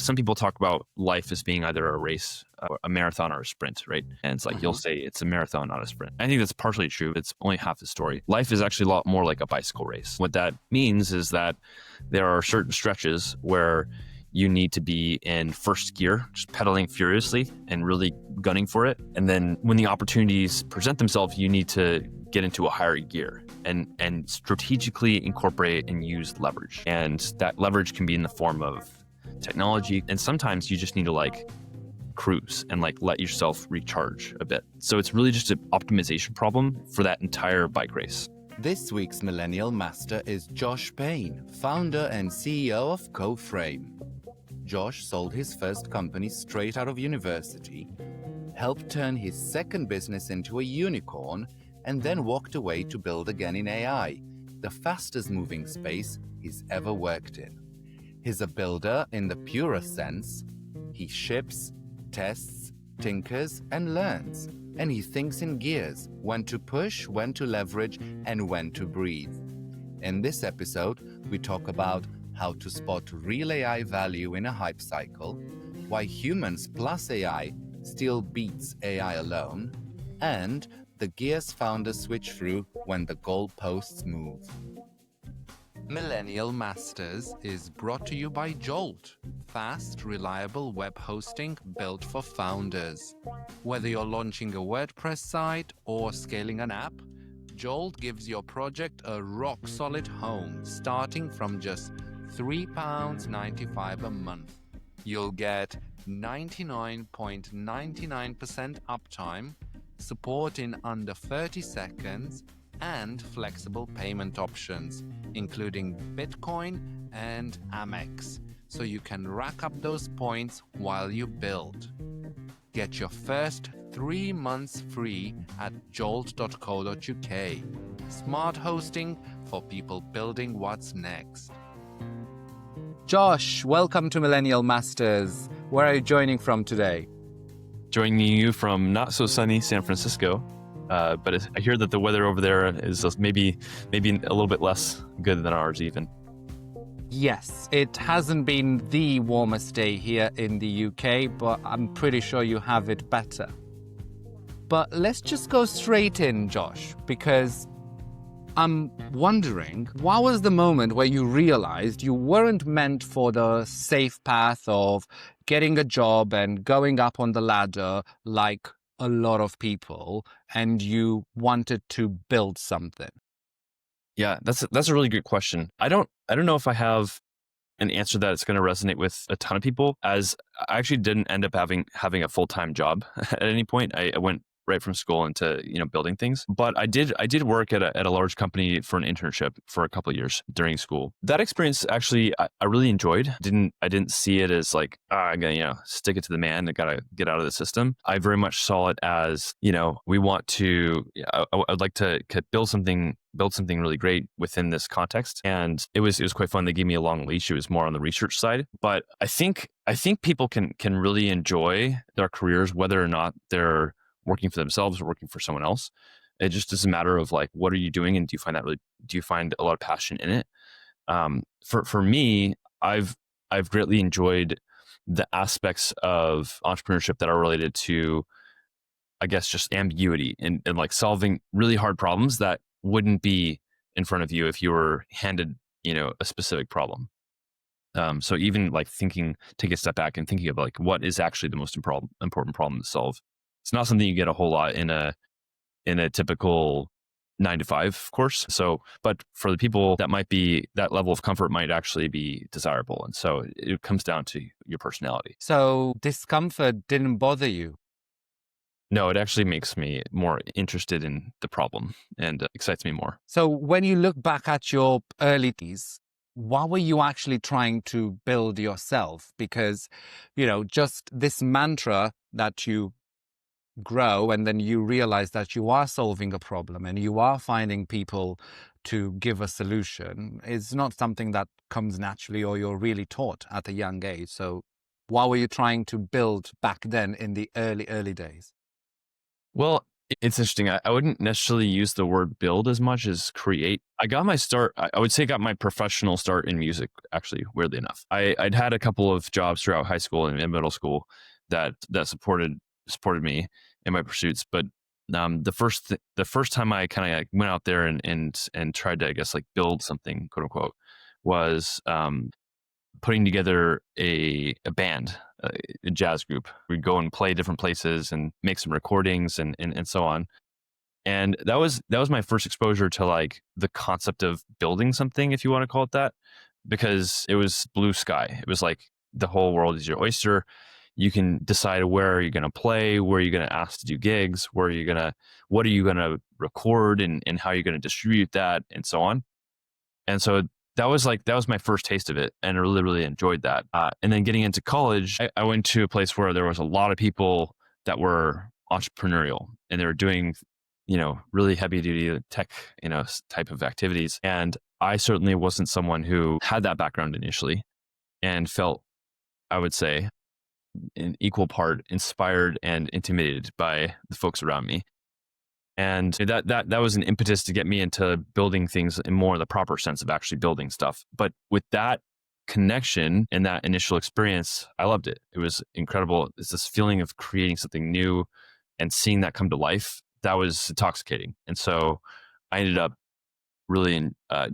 some people talk about life as being either a race, a marathon, or a sprint, right? And it's like you'll say it's a marathon, not a sprint. I think that's partially true. It's only half the story. Life is actually a lot more like a bicycle race. What that means is that there are certain stretches where you need to be in first gear, just pedaling furiously and really gunning for it. And then when the opportunities present themselves, you need to get into a higher gear and strategically incorporate and use leverage. And that leverage can be in the form of technology. And sometimes you just need to like cruise and like let yourself recharge a bit. So it's really just an optimization problem for that entire bike race. This week's Millennial Master is Josh Payne, founder and CEO of Coframe. Josh sold his first company straight out of university, helped turn his second business into a unicorn, and then walked away to build again in AI, the fastest moving space he's ever worked in. He's a builder in the purest sense. He ships, tests, tinkers, and learns. And he thinks in gears, when to push, when to leverage, and when to breathe. In this episode, we talk about how to spot real AI value in a hype cycle, why humans plus AI still beats AI alone, and the gears founders switch through when the goalposts move. Millennial Masters is brought to you by Jolt, fast, reliable web hosting built for founders. Whether you're launching a WordPress site or scaling an app, Jolt gives your project a rock-solid home starting from just £3.95 a month. You'll get 99.99% uptime, support in under 30 seconds, and flexible payment options, including Bitcoin and Amex, so you can rack up those points while you build. Get your first 3 months free at jolt.co.uk. Smart hosting for people building what's next. Josh, welcome to Millennial Masters. Where are you joining from today? Joining you from not so sunny San Francisco, but I hear that the weather over there is maybe a little bit less good than ours even. Yes, it hasn't been the warmest day here in the UK, but I'm pretty sure you have it better. But let's just go straight in, Josh, because I'm wondering, what was the moment where you realized you weren't meant for the safe path of getting a job and going up on the ladder like a lot of people, and you wanted to build something? Yeah, that's a really good question. I don't know if I have an answer that it's going to resonate with a ton of people, as I actually didn't end up having a full-time job at any point. I went right from school into building things, but I did work at a large company for an internship for a couple of years during school. That experience actually I really enjoyed. I didn't see it as like I gotta stick it to the man. I gotta get out of the system. I very much saw it as we want to. I'd like to build something really great within this context, and it was quite fun. They gave me a long leash. It was more on the research side, but I think people can really enjoy their careers whether or not they're working for themselves or working for someone else. It just is a matter of like, what are you doing, and do you find a lot of passion in it? For me, I've greatly enjoyed the aspects of entrepreneurship that are related to, I guess, just ambiguity and like solving really hard problems that wouldn't be in front of you if you were handed a specific problem. So even like take a step back and thinking of like, what is actually the most important problem to solve? It's not something you get a whole lot in a typical 9-to-5, of course. So, but for the people that level of comfort might actually be desirable. And so it comes down to your personality. So discomfort didn't bother you? No, it actually makes me more interested in the problem and excites me more. So when you look back at your early days, what were you actually trying to build yourself? Because, just this mantra that you grow and then you realize that you are solving a problem and you are finding people to give a solution is not something that comes naturally or you're really taught at a young age. So what were you trying to build back then in the early days? Well, It's interesting. I wouldn't necessarily use the word build as much as create. I got my start, I would say got my professional start in music, actually, weirdly enough. I'd had a couple of jobs throughout high school and in middle school that supported me in my pursuits. But the first time I kind of like went out there and tried to, I guess, like build something, quote unquote, was putting together a band, a jazz group. We'd go and play different places and make some recordings and so on. And that was my first exposure to like the concept of building something, if you want to call it that, because it was blue sky. It was like the whole world is your oyster. You can decide where you're going to play, where you're going to ask to do gigs, what are you going to record, and how you're going to distribute that, and so on. And so that was my first taste of it, and I really really enjoyed that. And then getting into college, I went to a place where there was a lot of people that were entrepreneurial, and they were doing, really heavy duty tech, type of activities. And I certainly wasn't someone who had that background initially, and felt, I would say, in equal part inspired and intimidated by the folks around me. And that was an impetus to get me into building things in more the proper sense of actually building stuff. But with that connection and that initial experience, I loved it. It was incredible. It's this feeling of creating something new and seeing that come to life. That was intoxicating. And so I ended up really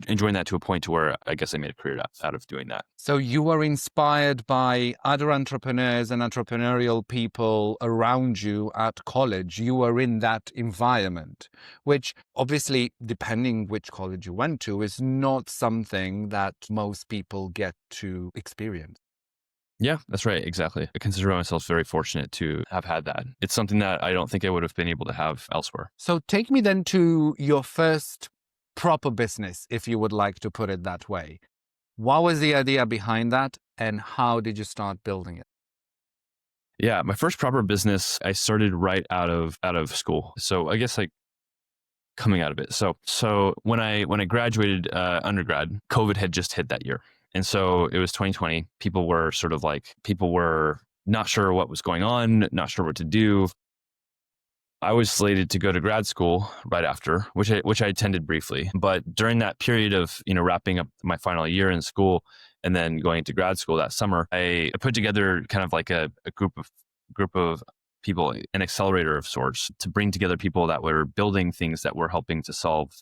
enjoying that to a point to where I guess I made a career out of doing that. So you were inspired by other entrepreneurs and entrepreneurial people around you at college. You were in that environment, which obviously, depending which college you went to, is not something that most people get to experience. Yeah, that's right. Exactly. I consider myself very fortunate to have had that. It's something that I don't think I would have been able to have elsewhere. So take me then to your first proper business, if you would like to put it that way. What was the idea behind that, and how did you start building it? Yeah, my first proper business I started right out of school. So I guess like coming out of it. So when I graduated undergrad, COVID had just hit that year. And so it was 2020. People were not sure what was going on, not sure what to do. I was slated to go to grad school right after, which I attended briefly. But during that period of, wrapping up my final year in school and then going to grad school that summer, I put together kind of like a group of people, an accelerator of sorts, to bring together people that were building things that were helping to solve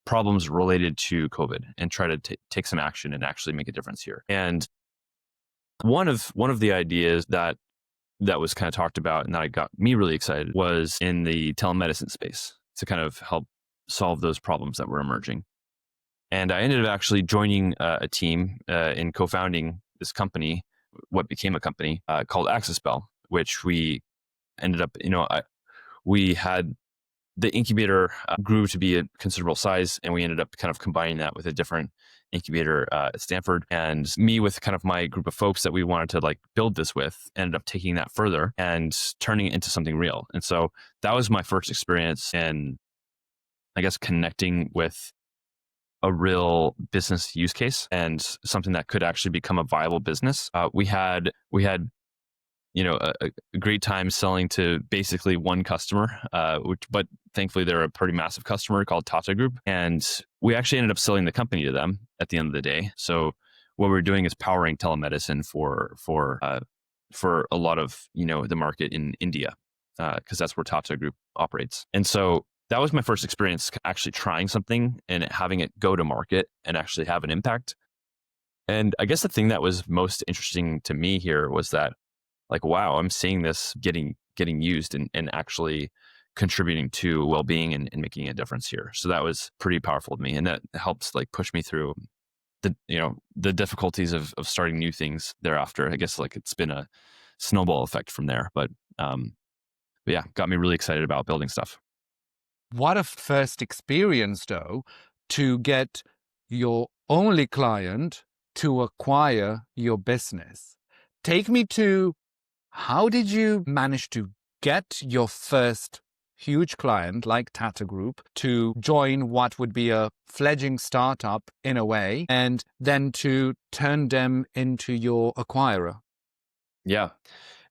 problems related to COVID and try to take some action and actually make a difference here. And one of the ideas that was kind of talked about and that got me really excited was in the telemedicine space, to kind of help solve those problems that were emerging. And I ended up actually joining a team in co-founding this company, what became a company called AxisBell, which we ended up, we had the incubator grew to be a considerable size, and we ended up kind of combining that with a different incubator at Stanford. And me, with kind of my group of folks that we wanted to like build this with, ended up taking that further and turning it into something real. And so that was my first experience in, I guess, connecting with a real business use case and something that could actually become a viable business. We had a great time selling to basically one customer, but thankfully they're a pretty massive customer called Tata Group. And we actually ended up selling the company to them at the end of the day. So what we're doing is powering telemedicine for a lot of, the market in India, because that's where Tata Group operates. And so that was my first experience actually trying something and having it go to market and actually have an impact. And I guess the thing that was most interesting to me here was that, like, wow, I'm seeing this getting used and actually contributing to well-being and making a difference here. So that was pretty powerful to me. And that helps like push me through the difficulties of starting new things thereafter. I guess like it's been a snowball effect from there. But yeah, got me really excited about building stuff. What a first experience, though, to get your only client to acquire your business. Take me to, how did you manage to get your first huge client like Tata Group to join what would be a fledgling startup in a way, and then to turn them into your acquirer? Yeah.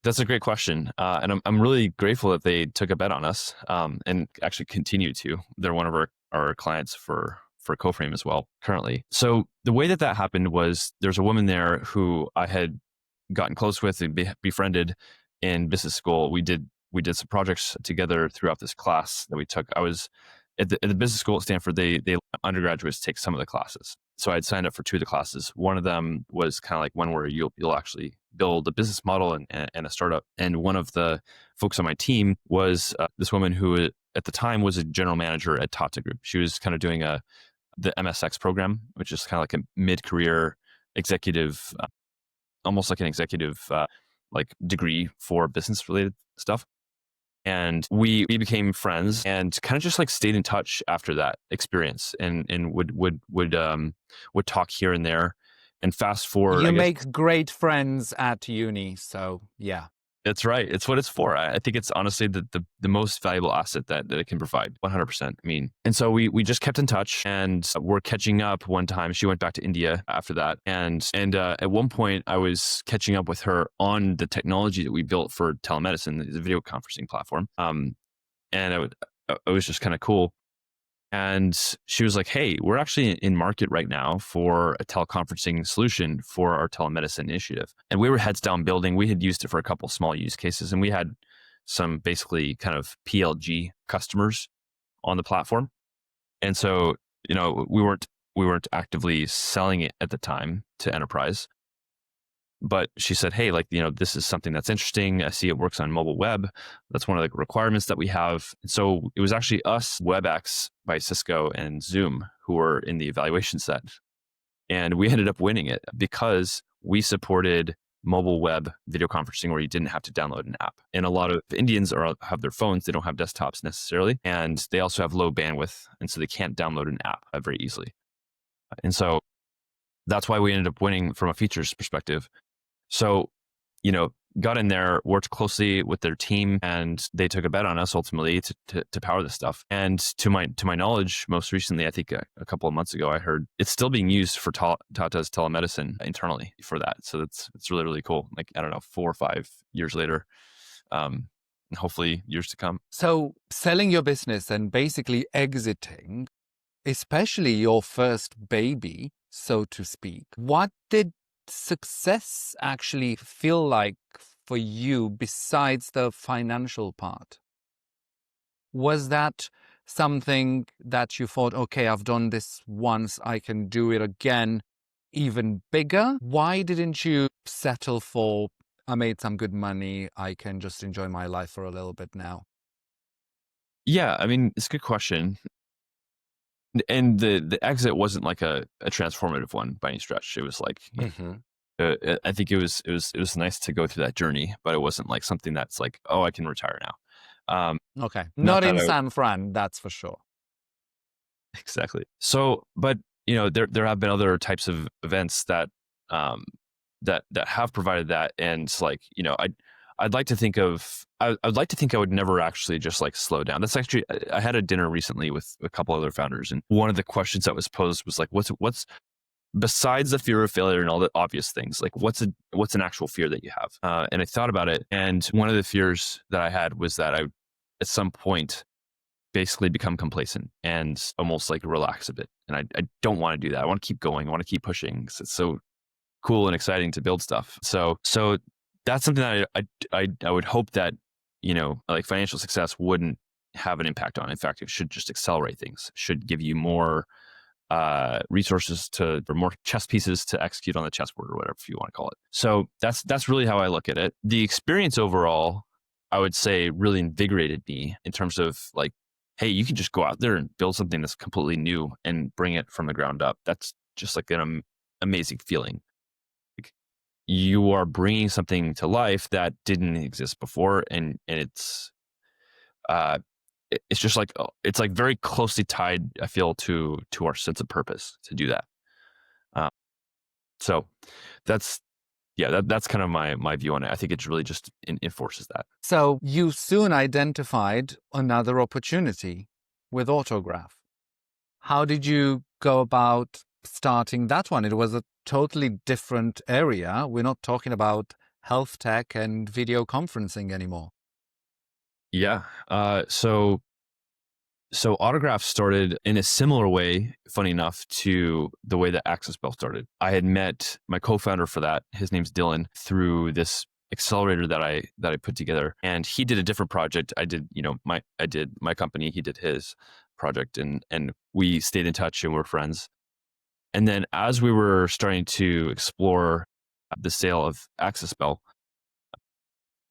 That's a great question, and I'm really grateful that they took a bet on us, and actually continue to. They're one of our clients for Coframe as well currently. So the way that that happened was there's a woman there who I had gotten close with and befriended in business school. We did some projects together throughout this class that we took. I was at the business school at Stanford. They undergraduates take some of the classes. So I'd signed up for two of the classes. One of them was kind of like one where you'll actually build a business model and a startup. And one of the folks on my team was this woman who at the time was a general manager at Tata Group. She was kind of doing the MSX program, which is kind of like a mid-career executive, almost like an executive like degree for business related stuff. And we became friends and kind of just like stayed in touch after that experience, and would talk here and there. And fast forward, You I guess make great friends at uni, so yeah. that's right. It's what it's for. I think it's honestly the most valuable asset that it can provide. 100%. I mean, and so we just kept in touch, and we're catching up one time. She went back to India after that. And at one point I was catching up with her on the technology that we built for telemedicine, the video conferencing platform. And it was just kind of cool. And she was like, hey, we're actually in market right now for a teleconferencing solution for our telemedicine initiative. And we were heads down building. We had used it for a couple small use cases, and we had some basically kind of PLG customers on the platform. And so, we weren't actively selling it at the time to enterprise. But she said, hey, like, this is something that's interesting. I see it works on mobile web. That's one of the requirements that we have. And so it was actually us, WebEx by Cisco, and Zoom who were in the evaluation set. And we ended up winning it because we supported mobile web video conferencing where you didn't have to download an app. And a lot of Indians have their phones. They don't have desktops necessarily. And they also have low bandwidth. And so they can't download an app very easily. And so that's why we ended up winning from a features perspective. So, got in there, worked closely with their team, and they took a bet on us ultimately to power this stuff. And to my knowledge, most recently, I think a couple of months ago, I heard it's still being used for Tata's telemedicine internally for that. So it's really, really cool. Like, I don't know, 4 or 5 years later, and hopefully years to come. So selling your business and basically exiting, especially your first baby, so to speak, what did success actually feel like for you besides the financial part? Was that something that you thought, okay, I've done this once, I can do it again, even bigger? Why didn't you settle for, I made some good money, I can just enjoy my life for a little bit now? Yeah, I mean, it's a good question. And the exit wasn't like a transformative one by any stretch. It was like, I think it was nice to go through that journey, but it wasn't like something that's like, oh, I can retire now. Okay. Not Not in that San Fran, that's for sure. Exactly. So, but there have been other types of events that that have provided that, and it's like, I'd like to think I'd like to think I would never actually just like slow down. That's actually, I had a dinner recently with a couple other founders, and one of the questions that was posed was like, what's besides the fear of failure and all the obvious things, like what's an actual fear that you have? And I thought about it, and one of the fears that I had was that I, at some point, basically become complacent and almost like relax a bit. And I don't want to do that. I want to keep going. I want to keep pushing. It's so cool and exciting to build stuff. So that's something that I would hope that, like financial success wouldn't have an impact on. In fact, it should just accelerate things, should give you more resources or more chess pieces to execute on the chessboard, or whatever you want to call it. So that's really how I look at it. The experience overall, I would say, really invigorated me in terms of like, hey, you can just go out there and build something that's completely new and bring it from the ground up. That's just like an amazing feeling. Like, you are bringing something to life that didn't exist before, and it's just like, it's like very closely tied, I feel, to our sense of purpose to do that. So that's kind of my view on it. I think it really just enforces that. So you soon identified another opportunity with Autograph. How did you go about starting that one? It was a totally different area. We're not talking about health tech and video conferencing anymore. Yeah. So Autograph started in a similar way, funny enough, to the way that AxisBell started. I had met my co-founder for that. His name's Dylan, through this accelerator that I put together, and he did a different project. I did my company. He did his project, and we stayed in touch and we're friends. And then as we were starting to explore the sale of AxisBell,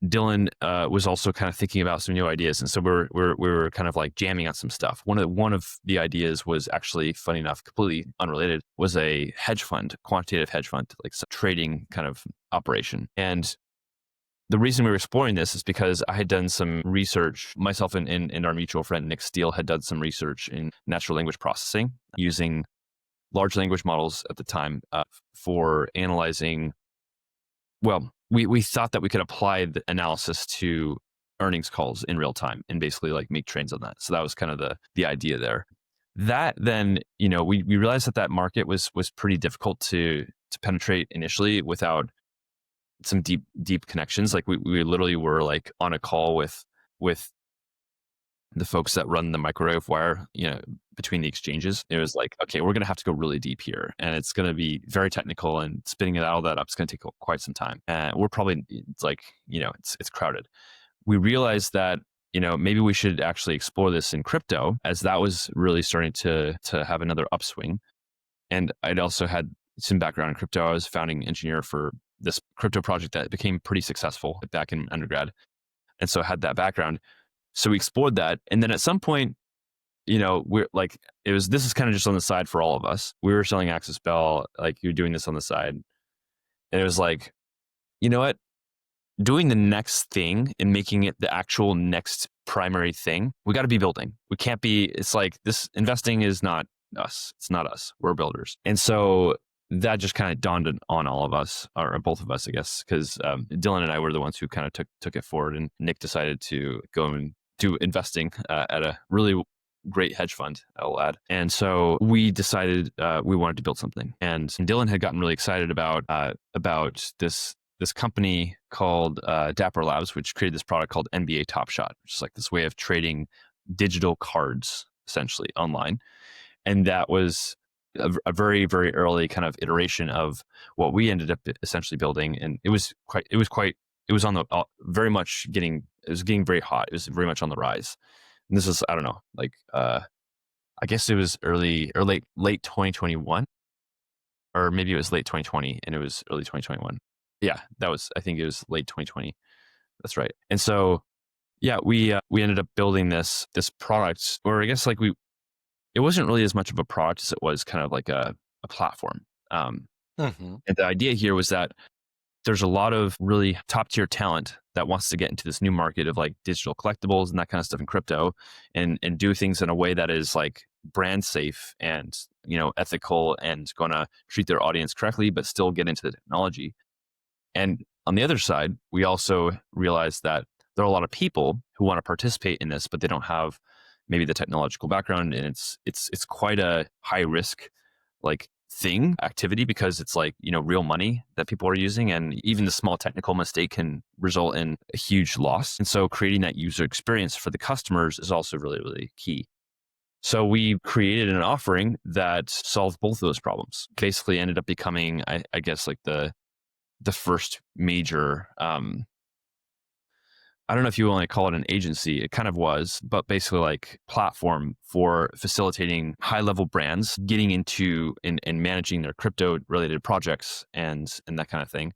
Dylan was also kind of thinking about some new ideas, and so we were kind of like jamming on some stuff. One of the ideas was actually, funny enough, completely unrelated, was a hedge fund, quantitative hedge fund, like some trading kind of operation. And the reason we were exploring this is because I had done some research. Myself and our mutual friend Nick Steele had done some research in natural language processing using large language models at the time for analyzing. Well, we thought that we could apply the analysis to earnings calls in real time and basically like make trades on that. So that was kind of the idea there. That then, we realized that market was pretty difficult to penetrate initially without some deep connections. Like we literally were like on a call with the folks that run the microwave wire, between the exchanges. It was like, okay, we're going to have to go really deep here, and it's going to be very technical, and spinning all that up is going to take quite some time. And we're probably, it's like, it's crowded. We realized that, maybe we should actually explore this in crypto, as that was really starting to have another upswing. And I'd also had some background in crypto. I was founding engineer for this crypto project that became pretty successful back in undergrad. And so I had that background. So we explored that. And then at some point, we're like, this is kind of just on the side for all of us. We were selling AxisBell, like you're doing this on the side. And it was like, you know what? Doing the next thing and making it the actual next primary thing, we got to be building. We can't be, it's like this investing is not us. It's not us. We're builders. And so that just kind of dawned on all of us, or both of us, I guess, because Dylan and I were the ones who kind of took it forward, and Nick decided to go and do investing at a really great hedge fund, I'll add. And so we decided we wanted to build something. And Dylan had gotten really excited about this company called Dapper Labs, which created this product called NBA Top Shot, which is like this way of trading digital cards essentially online. And that was a very, very early kind of iteration of what we ended up essentially building. And it was on the very much getting very hot. It was very much on the rise. And this was, I don't know, like, I guess it was early or late 2021, or maybe it was late 2020 and it was early 2021. Yeah, I think it was late 2020. That's right. And so, yeah, we ended up building this product, or I guess like it wasn't really as much of a product as it was kind of like a platform. And the idea here was that there's a lot of really top tier talent that wants to get into this new market of like digital collectibles and that kind of stuff in crypto, and do things in a way that is like brand safe and, ethical, and going to treat their audience correctly, but still get into the technology. And on the other side, we also realized that there are a lot of people who want to participate in this, but they don't have maybe the technological background, and it's quite a high risk like activity, because it's like, real money that people are using, and even the small technical mistake can result in a huge loss. And so creating that user experience for the customers is also really, really key. So we created an offering that solved both of those problems. Basically ended up becoming, I guess, like the first major, I don't know if you want to call it an agency. It kind of was, but basically like platform for facilitating high level brands getting into and managing their crypto related projects and that kind of thing,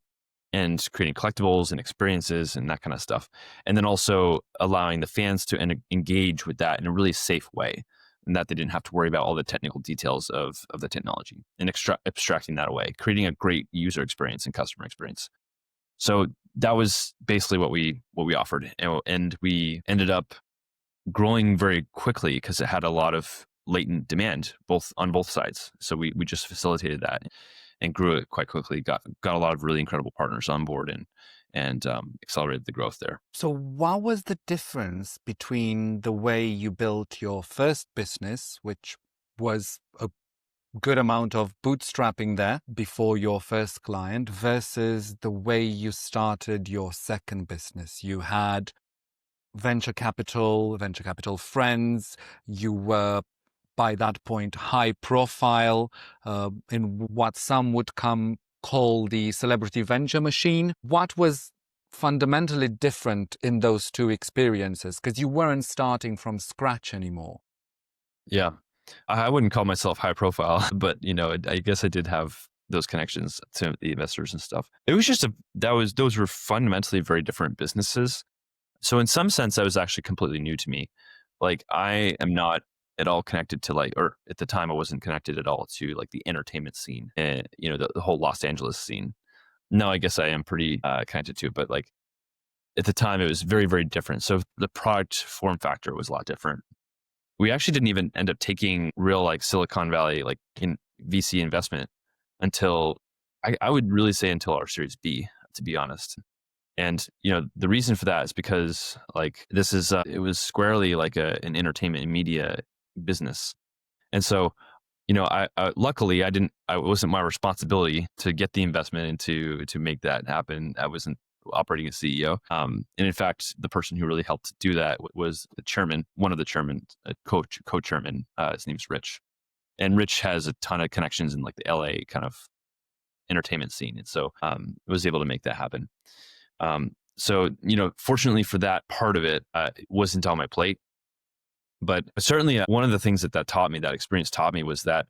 and creating collectibles and experiences and that kind of stuff. And then also allowing the fans to engage with that in a really safe way, and that they didn't have to worry about all the technical details of the technology, and abstracting that away, creating a great user experience and customer experience. So that was basically what we offered, and we ended up growing very quickly because it had a lot of latent demand on both sides. So we just facilitated that and grew it quite quickly. Got a lot of really incredible partners on board, and accelerated the growth there. So what was the difference between the way you built your first business, which was a good amount of bootstrapping there before your first client versus the way you started your second business. You had venture capital friends. You were by that point high profile in what some would call the celebrity venture machine. What was fundamentally different in those two experiences? Because you weren't starting from scratch anymore. Yeah. I wouldn't call myself high profile, but I guess I did have those connections to the investors and stuff. It was just those were fundamentally very different businesses. So in some sense, that was actually completely new to me. Like I am not at all connected to or at the time I wasn't connected at all to like the entertainment scene, and the whole Los Angeles scene. No, I guess I am pretty connected to it, but like at the time it was very, very different. So the product form factor was a lot different. We actually didn't even end up taking real like Silicon Valley like in VC investment until I would really say until our Series B, to be honest. And the reason for that is because like this is it was squarely like an entertainment and media business, and so I luckily it wasn't my responsibility to get the investment and to make that happen. I wasn't operating as CEO. And in fact, the person who really helped do that was the chairman, one of the chairman, co-chairman. His name's Rich, and Rich has a ton of connections in like the LA kind of entertainment scene, and so was able to make that happen. So fortunately for that part of it, it wasn't on my plate. But certainly one of the things that experience taught me was that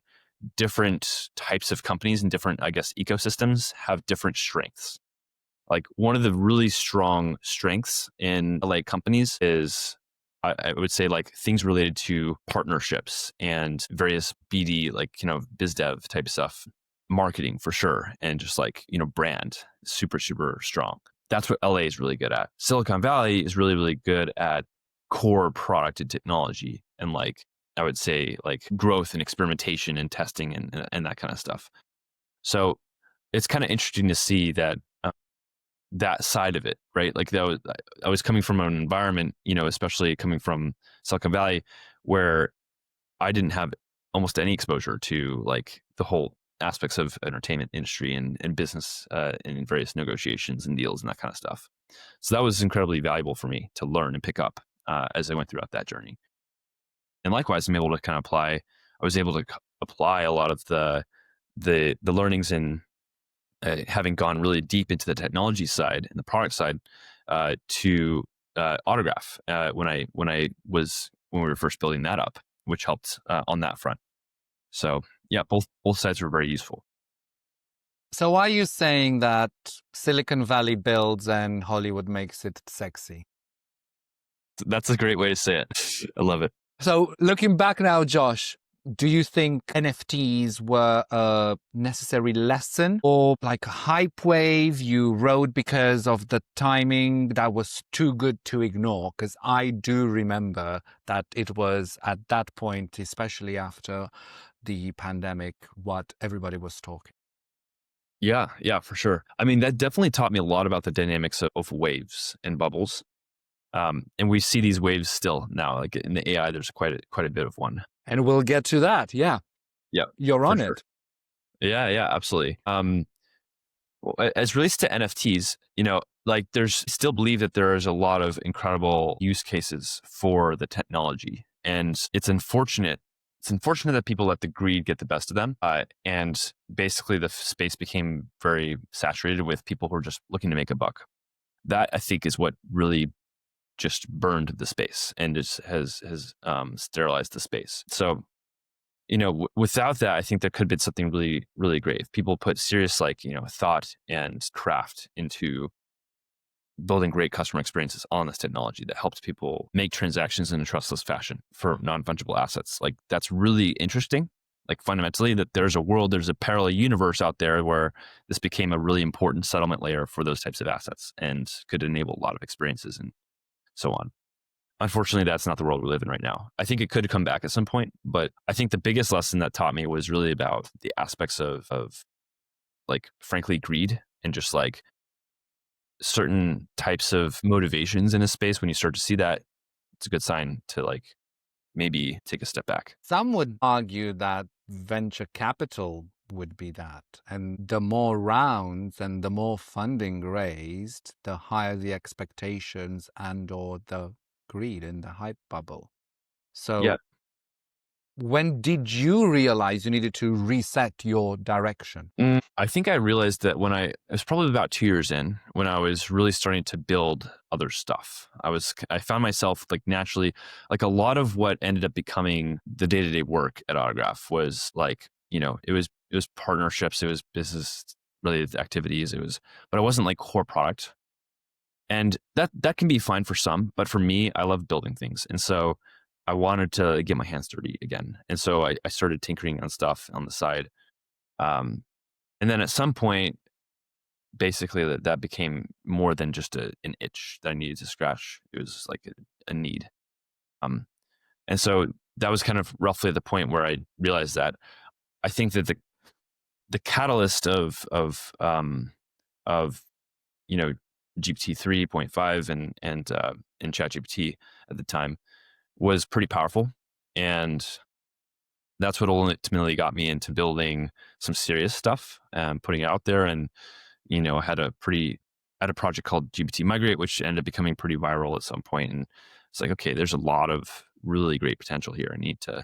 different types of companies and different, I guess, ecosystems have different strengths. Like one of the really strong strengths in LA companies is, I would say, like things related to partnerships and various BD, like, biz dev type stuff, marketing for sure. And just like, brand, super, super strong. That's what LA is really good at. Silicon Valley is really, really good at core product and technology. And like, I would say like growth and experimentation and testing and that kind of stuff. So it's kind of interesting to see that that side of it, right? Like I was coming from an environment, especially coming from Silicon Valley, where I didn't have almost any exposure to like the whole aspects of entertainment industry and business and various negotiations and deals and that kind of stuff. So that was incredibly valuable for me to learn and pick up as I went throughout that journey. And likewise, I'm able to kind of I was able to apply a lot of the learnings in having gone really deep into the technology side and the product side to Autograph when we were first building that up, which helped on that front. So yeah, both sides were very useful. So are you saying that Silicon Valley builds and Hollywood makes it sexy? That's a great way to say it. I love it. So looking back now, Josh, do you think NFTs were a necessary lesson or like a hype wave you rode because of the timing that was too good to ignore? Because I do remember that it was at that point, especially after the pandemic, what everybody was talking. Yeah, for sure. I mean, that definitely taught me a lot about the dynamics of waves and bubbles. And we see these waves still now, like in the AI, there's quite a bit of one. And we'll get to that. Yeah. Yeah. You're on sure. it. Yeah, absolutely. As relates to NFTs, like there's still believe that there is a lot of incredible use cases for the technology. And it's unfortunate that people let the greed get the best of them. And basically the space became very saturated with people who are just looking to make a buck. That I think is what really just burned the space and just has sterilized the space. So, without that, I think there could have been something really, really great if people put serious, thought and craft into building great customer experiences on this technology that helps people make transactions in a trustless fashion for non-fungible assets. Like that's really interesting. Like fundamentally that there's a parallel universe out there where this became a really important settlement layer for those types of assets and could enable a lot of experiences and so on. Unfortunately, that's not the world we live in right now. I think it could come back at some point, but I think the biggest lesson that taught me was really about the aspects of like, frankly, greed and just like certain types of motivations in a space. When you start to see that, it's a good sign to like maybe take a step back. Some would argue that venture capital would be that. And the more rounds and the more funding raised, the higher the expectations and or the greed in the hype bubble. Yeah. So when did you realize you needed to reset your direction? I think I realized that it was probably about 2 years in when I was really starting to build other stuff. I found myself like naturally, like a lot of what ended up becoming the day-to-day work at Autograph was like, it was partnerships, it was business related activities, but it wasn't like core product. And that can be fine for some, but for me, I love building things. And so I wanted to get my hands dirty again. And so I started tinkering on stuff on the side. Um, and then at some point, basically that became more than just an itch that I needed to scratch. It was like a need. Um, and so that was kind of roughly the point where I realized that I think that the catalyst of GPT 3.5 and ChatGPT at the time was pretty powerful, and that's what ultimately got me into building some serious stuff and putting it out there. And I had a project called GPT-Migrate, which ended up becoming pretty viral at some point. And it's like, okay, there's a lot of really great potential here. I need to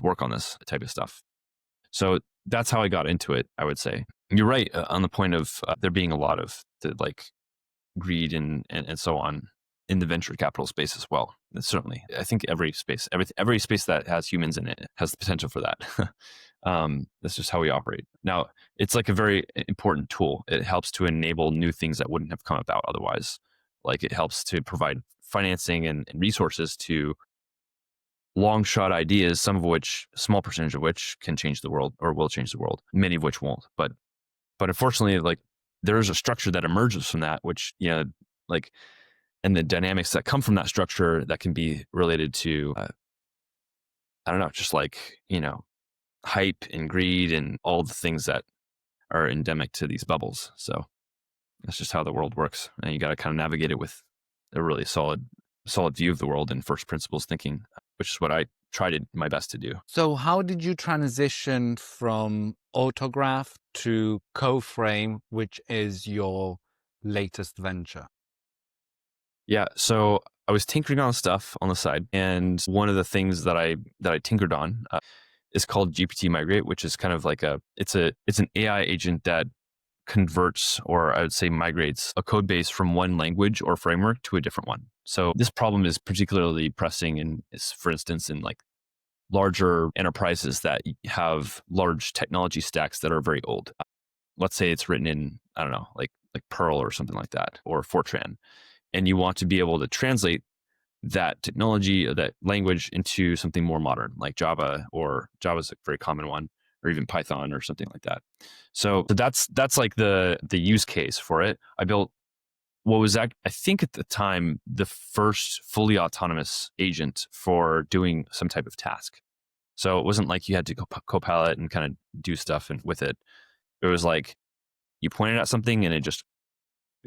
work on this type of stuff. So that's how I got into it, I would say. You're right on the point of there being a lot of like greed and so on in the venture capital space as well. Certainly, I think every space that has humans in it has the potential for that. That's just how we operate. Now, it's like a very important tool. It helps to enable new things that wouldn't have come about otherwise. Like it helps to provide financing and resources to long shot ideas, some of which, small percentage of which can change the world or will change the world. Many of which won't. But unfortunately, like there is a structure that emerges from that, which, like, and the dynamics that come from that structure that can be related to, I don't know, just like, hype and greed and all the things that are endemic to these bubbles. So that's just how the world works. And you got to kind of navigate it with a really solid view of the world and first principles thinking, which is what I tried my best to do. So how did you transition from Autograph to Coframe, which is your latest venture? Yeah. So I was tinkering on stuff on the side. And one of the things that I tinkered on is called GPT-Migrate, which is kind of like it's an AI agent that converts, or I would say migrates, a code base from one language or framework to a different one. So this problem is particularly pressing for instance, in like larger enterprises that have large technology stacks that are very old. Let's say it's written in, I don't know, like Perl or something like that, or Fortran, and you want to be able to translate that technology or that language into something more modern, like Java, or Java's a very common one, or even Python or something like that. So that's like the use case for it. I built what was, I think at the time, the first fully autonomous agent for doing some type of task. So it wasn't like you had to go Copilot and kind of do stuff with it. It was like you pointed at something and it just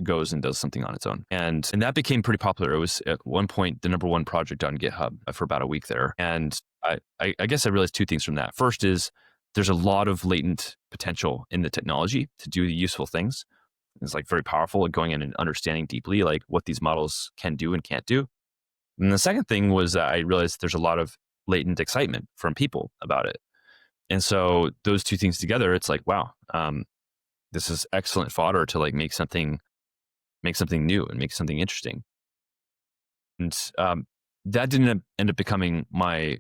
goes and does something on its own. And that became pretty popular. It was at one point the number one project on GitHub for about a week there. And I guess I realized two things from that. First is there's a lot of latent potential in the technology to do useful things. It's like very powerful at going in and understanding deeply like what these models can do and can't do. And the second thing was that I realized there's a lot of latent excitement from people about it. And so those two things together, it's like, wow, this is excellent fodder to like make something new and make something interesting. And that didn't end up becoming my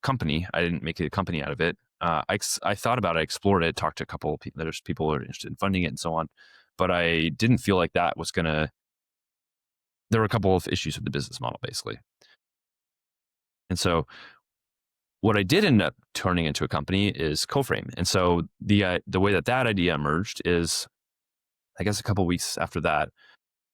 company. I didn't make a company out of it. I thought about it, I explored it, talked to a couple of people, there's people who are interested in funding it and so on. But I didn't feel like that was there were a couple of issues with the business model, basically. And so what I did end up turning into a company is Coframe. And so the way that idea emerged is, I guess a couple of weeks after that,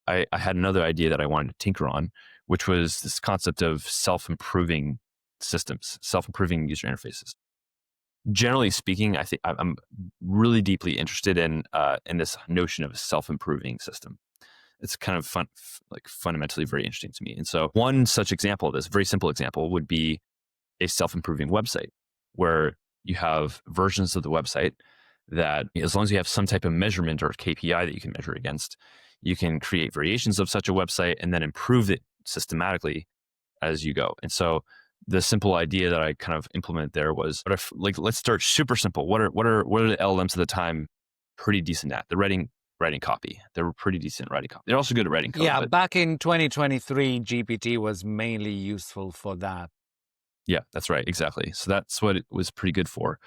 I had another idea that I wanted to tinker on, which was this concept of self-improving systems, self-improving user interfaces. Generally speaking, I think I'm really deeply interested in this notion of a self-improving system. It's kind of fun, like fundamentally very interesting to me. And so one such example, this very simple example, would be a self-improving website where you have versions of the website that, as long as you have some type of measurement or KPI that you can measure against, you can create variations of such a website and then improve it systematically as you go. And so the simple idea that I kind of implemented there was, what if, like, let's start super simple. What are the LLMs at the time pretty decent at? They're writing copy. They were pretty decent at writing copy. They're also good at writing code. Yeah, but back in 2023, GPT was mainly useful for that. yeah, that's right. Exactly. So that's what it was pretty good for.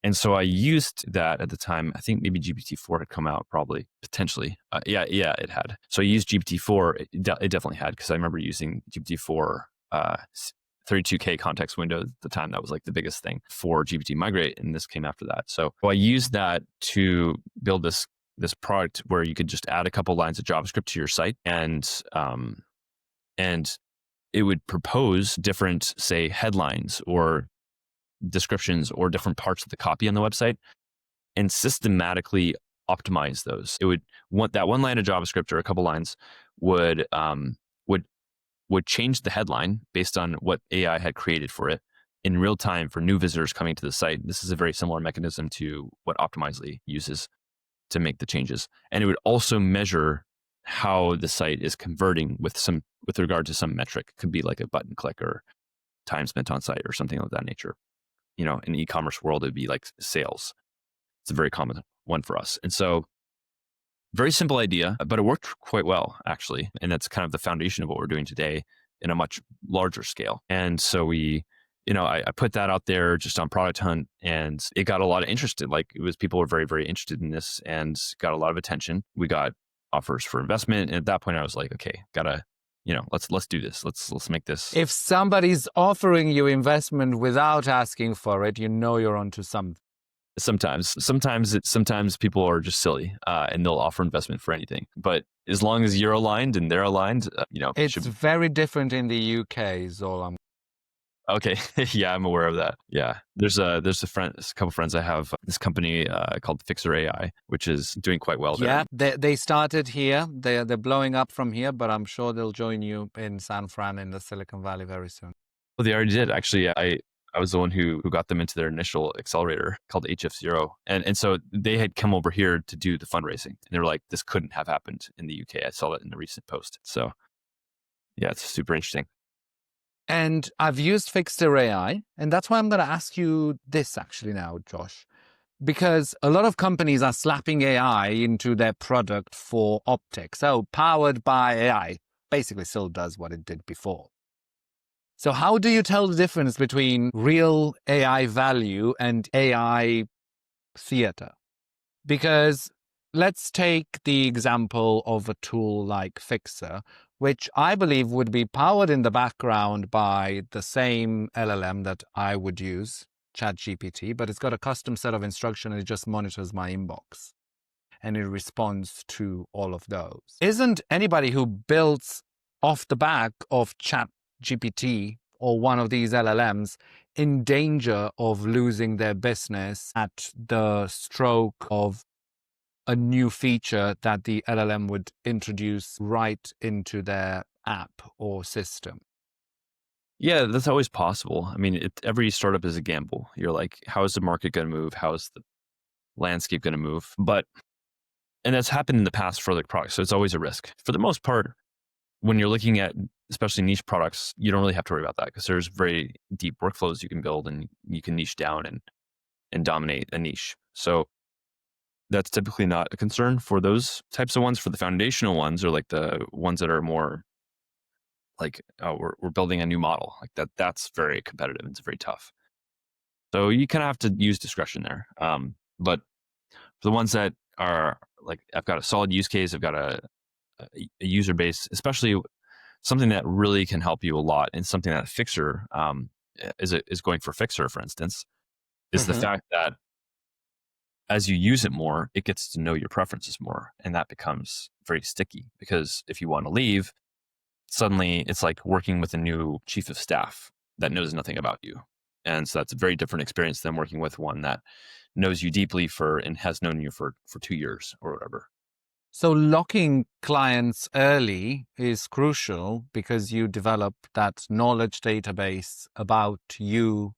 And so I used that at the time. I think maybe GPT-4 had come out, probably, potentially. Yeah, it had. So I used GPT-4. It definitely had, because I remember using GPT-4 32K context window at the time. That was like the biggest thing for GPT-Migrate, and this came after that. So I used that to build this product where you could just add a couple lines of JavaScript to your site, and it would propose different, say, headlines or descriptions or different parts of the copy on the website and systematically optimize those. It would want that one line of JavaScript or a couple lines would change the headline based on what AI had created for it in real time for new visitors coming to the site. This is a very similar mechanism to what Optimizely uses to make the changes. And it would also measure how the site is converting with regard to some metric. It could be like a button click or time spent on site or something of that nature. In the e-commerce world, it'd be like sales. It's a very common one for us. And so, very simple idea, but it worked quite well, actually. And that's kind of the foundation of what we're doing today in a much larger scale. And so I put that out there just on Product Hunt, and it got a lot of interest. People were very, very interested in this and got a lot of attention. We got offers for investment. And at that point I was like, okay, let's do this. Let's make this. If somebody's offering you investment without asking for it, you're onto something. Sometimes people are just silly, and they'll offer investment for anything. But as long as you're aligned and they're aligned, it's very different in the UK. Is all I'm. Okay, yeah, I'm aware of that. Yeah, there's a couple friends I have. This company called Fixer AI, which is doing quite well there. Yeah, they started here. They're blowing up from here, but I'm sure they'll join you in San Fran in the Silicon Valley very soon. Well, they already did, actually. I was the one who got them into their initial accelerator called HF0, and so they had come over here to do the fundraising. And they were like, this couldn't have happened in the UK. I saw that in the recent post. So yeah, it's super interesting. And I've used Fixer AI, and that's why I'm going to ask you this actually now, Josh, because a lot of companies are slapping AI into their product for optics. So powered by AI, basically still does what it did before. So how do you tell the difference between real AI value and AI theater? Because let's take the example of a tool like Fixer, which I believe would be powered in the background by the same LLM that I would use, ChatGPT, but it's got a custom set of instructions and it just monitors my inbox and it responds to all of those. Isn't anybody who builds off the back of ChatGPT or one of these LLMs in danger of losing their business at the stroke of a new feature that the LLM would introduce right into their app or system? Yeah, that's always possible. I mean, every startup is a gamble. You're like, how is the market going to move? How is the landscape going to move? And that's happened in the past for other products. So it's always a risk. For the most part, when you're looking at especially niche products, you don't really have to worry about that because there's very deep workflows you can build and you can niche down and dominate a niche. So that's typically not a concern for those types of ones. For the foundational ones, or like the ones that are more like, we're building a new model, like that's very competitive. It's very tough. So you kind of have to use discretion there. But for the ones that are like, I've got a solid use case, I've got a user base, especially something that really can help you a lot, and something that Fixer is going for Fixer, for instance, is the fact that as you use it more, it gets to know your preferences more. And that becomes very sticky, because if you want to leave, suddenly it's like working with a new chief of staff that knows nothing about you. And so that's a very different experience than working with one that knows you deeply and has known you for 2 years or whatever. So locking clients early is crucial because you develop that knowledge database about you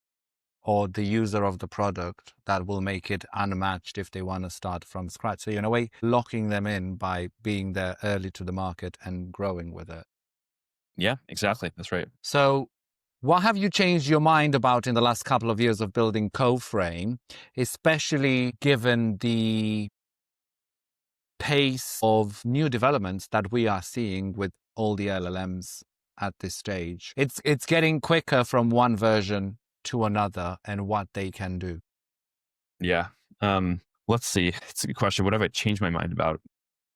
or the user of the product that will make it unmatched if they want to start from scratch. So, in a way, locking them in by being there early to the market and growing with it. Yeah, exactly. That's right. So, what have you changed your mind about in the last couple of years of building Coframe, especially given the pace of new developments that we are seeing with all the LLMs at this stage? It's getting quicker from one version to another and what they can do. Yeah. Let's see. It's a good question. What have I changed my mind about?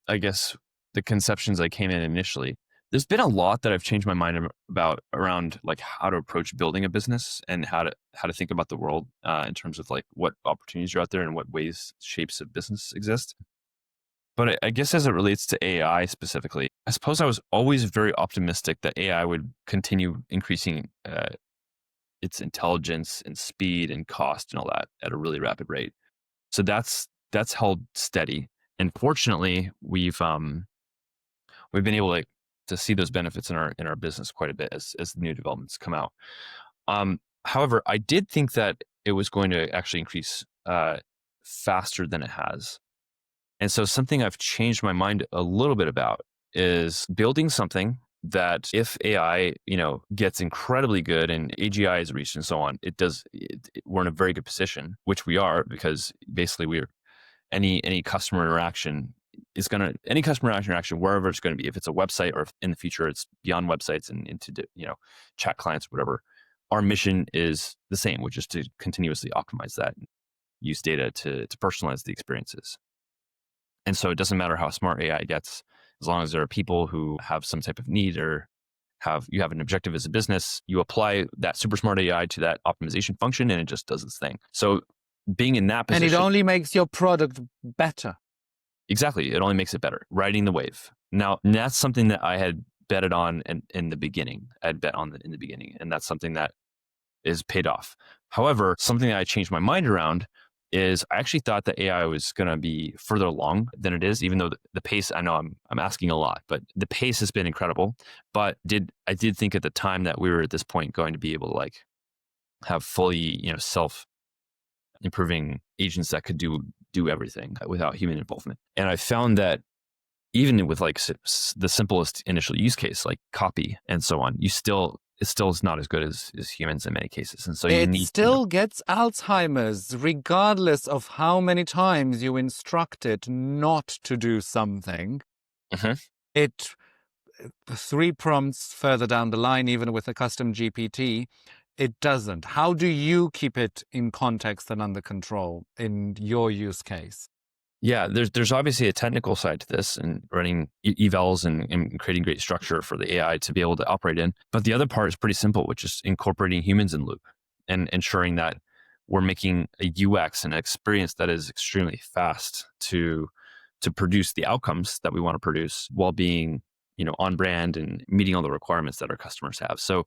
I guess the conceptions I came in initially. There's been a lot that I've changed my mind about around like how to approach building a business and how to think about the world in terms of like what opportunities are out there and what ways, shapes of business exist. But I guess as it relates to AI specifically, I suppose I was always very optimistic that AI would continue increasing its intelligence and speed and cost and all that at a really rapid rate. So that's held steady. And fortunately, we've been able to see those benefits in our business quite a bit as the new developments come out. However, I did think that it was going to actually increase faster than it has. And so something I've changed my mind a little bit about is building something that if AI, gets incredibly good and AGI is reached and so on, we're in a very good position, which we are, because basically we're any customer interaction any customer interaction wherever it's going to be, if it's a website or if in the future it's beyond websites and into chat clients, whatever, our mission is the same, which is to continuously optimize that, use data to personalize the experiences. And so it doesn't matter how smart AI gets, as long as there are people who have some type of need or you have an objective as a business, you apply that super smart AI to that optimization function and it just does its thing. So being in that position. And it only makes your product better. Exactly. It only makes it better. Riding the wave. Now, that's something that I had betted on in the beginning. I'd bet on in the beginning, and that's something that is paid off. However, something that I changed my mind around is I actually thought that AI was going to be further along than it is, even though the pace, I know I'm asking a lot, but the pace has been incredible. But I did think at the time that we were at this point going to be able to like have fully, self improving agents that could do everything without human involvement. And I found that even with like the simplest initial use case, like copy and so on, it still is not as good as humans in many cases. And so it still gets Alzheimer's, regardless of how many times you instruct it not to do something. Mm-hmm. It 3 prompts further down the line, even with a custom GPT, it doesn't. How do you keep it in context and under control in your use case? Yeah, there's obviously a technical side to this and running evals and creating great structure for the AI to be able to operate in. But the other part is pretty simple, which is incorporating humans in loop and ensuring that we're making a UX and an experience that is extremely fast to produce the outcomes that we want to produce while being, on brand and meeting all the requirements that our customers have. So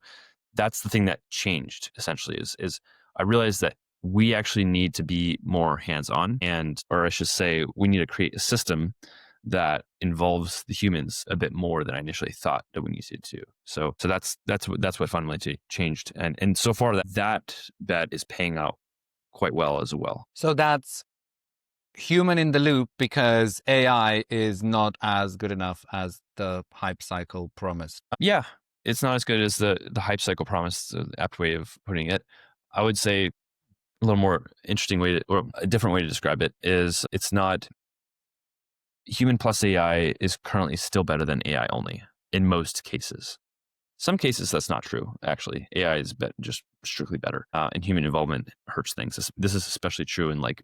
that's the thing that changed essentially is I realized that we actually need to be more hands-on, or I should say, we need to create a system that involves the humans a bit more than I initially thought that we needed to. So that's what fundamentally changed, and so far that bet is paying out quite well as well. So that's human in the loop because AI is not as good enough as the hype cycle promised. Yeah, it's not as good as the hype cycle promised. The apt way of putting it, I would say. A little more interesting way or a different way to describe it is it's not human plus AI is currently still better than AI only in most cases. Some cases that's not true. Actually, AI is just strictly better, and human involvement hurts things. This is especially true in like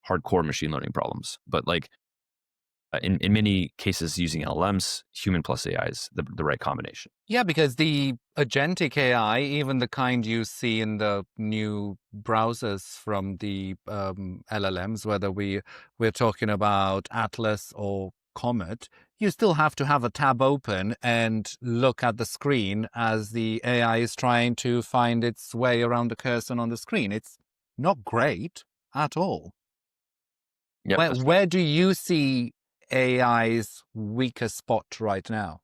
hardcore machine learning problems. But like in many cases using LLMs, human plus AI is the right combination. Yeah, because the agentic AI, even the kind you see in the new browsers from the LLMs, whether we're talking about Atlas or Comet, you still have to have a tab open and look at the screen as the AI is trying to find its way around the cursor on the screen. It's not great at all. Yep, Where do you see AI's weaker spot right now?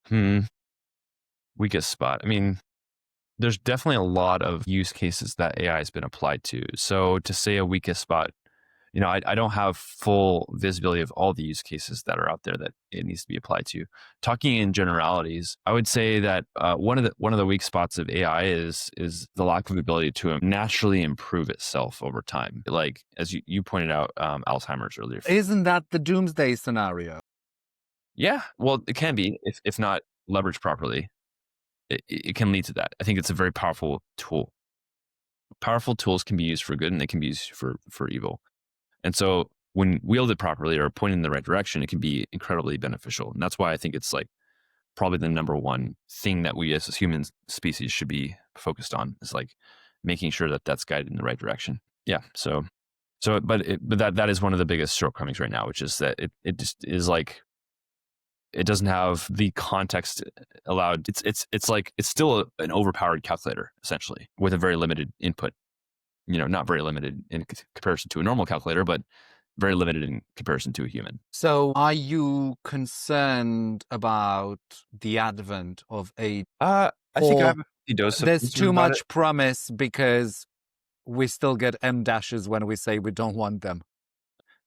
Weakest spot. I mean, there's definitely a lot of use cases that AI has been applied to. So to say a weakest spot, I don't have full visibility of all the use cases that are out there that it needs to be applied to. Talking in generalities, I would say that one of the weak spots of AI is the lack of ability to naturally improve itself over time. Like as you pointed out, Alzheimer's earlier. Isn't that the doomsday scenario? Yeah, well, it can be if not leveraged properly. It can lead to that. I think it's a very powerful tool. Powerful tools can be used for good and they can be used for evil. And so when wielded properly or pointed in the right direction, it can be incredibly beneficial. And that's why I think it's like probably the number one thing that we as a human species should be focused on is like making sure that that's guided in the right direction. Yeah. But that is one of the biggest shortcomings right now, which is that it just is like, it doesn't have the context allowed. It's like, it's still an overpowered calculator essentially with a very limited input. Not very limited in comparison to a normal calculator, but very limited in comparison to a human. So are you concerned about the advent of a... I think I have a dose of There's concern too about much it. promise because we still get M dashes when we say we don't want them.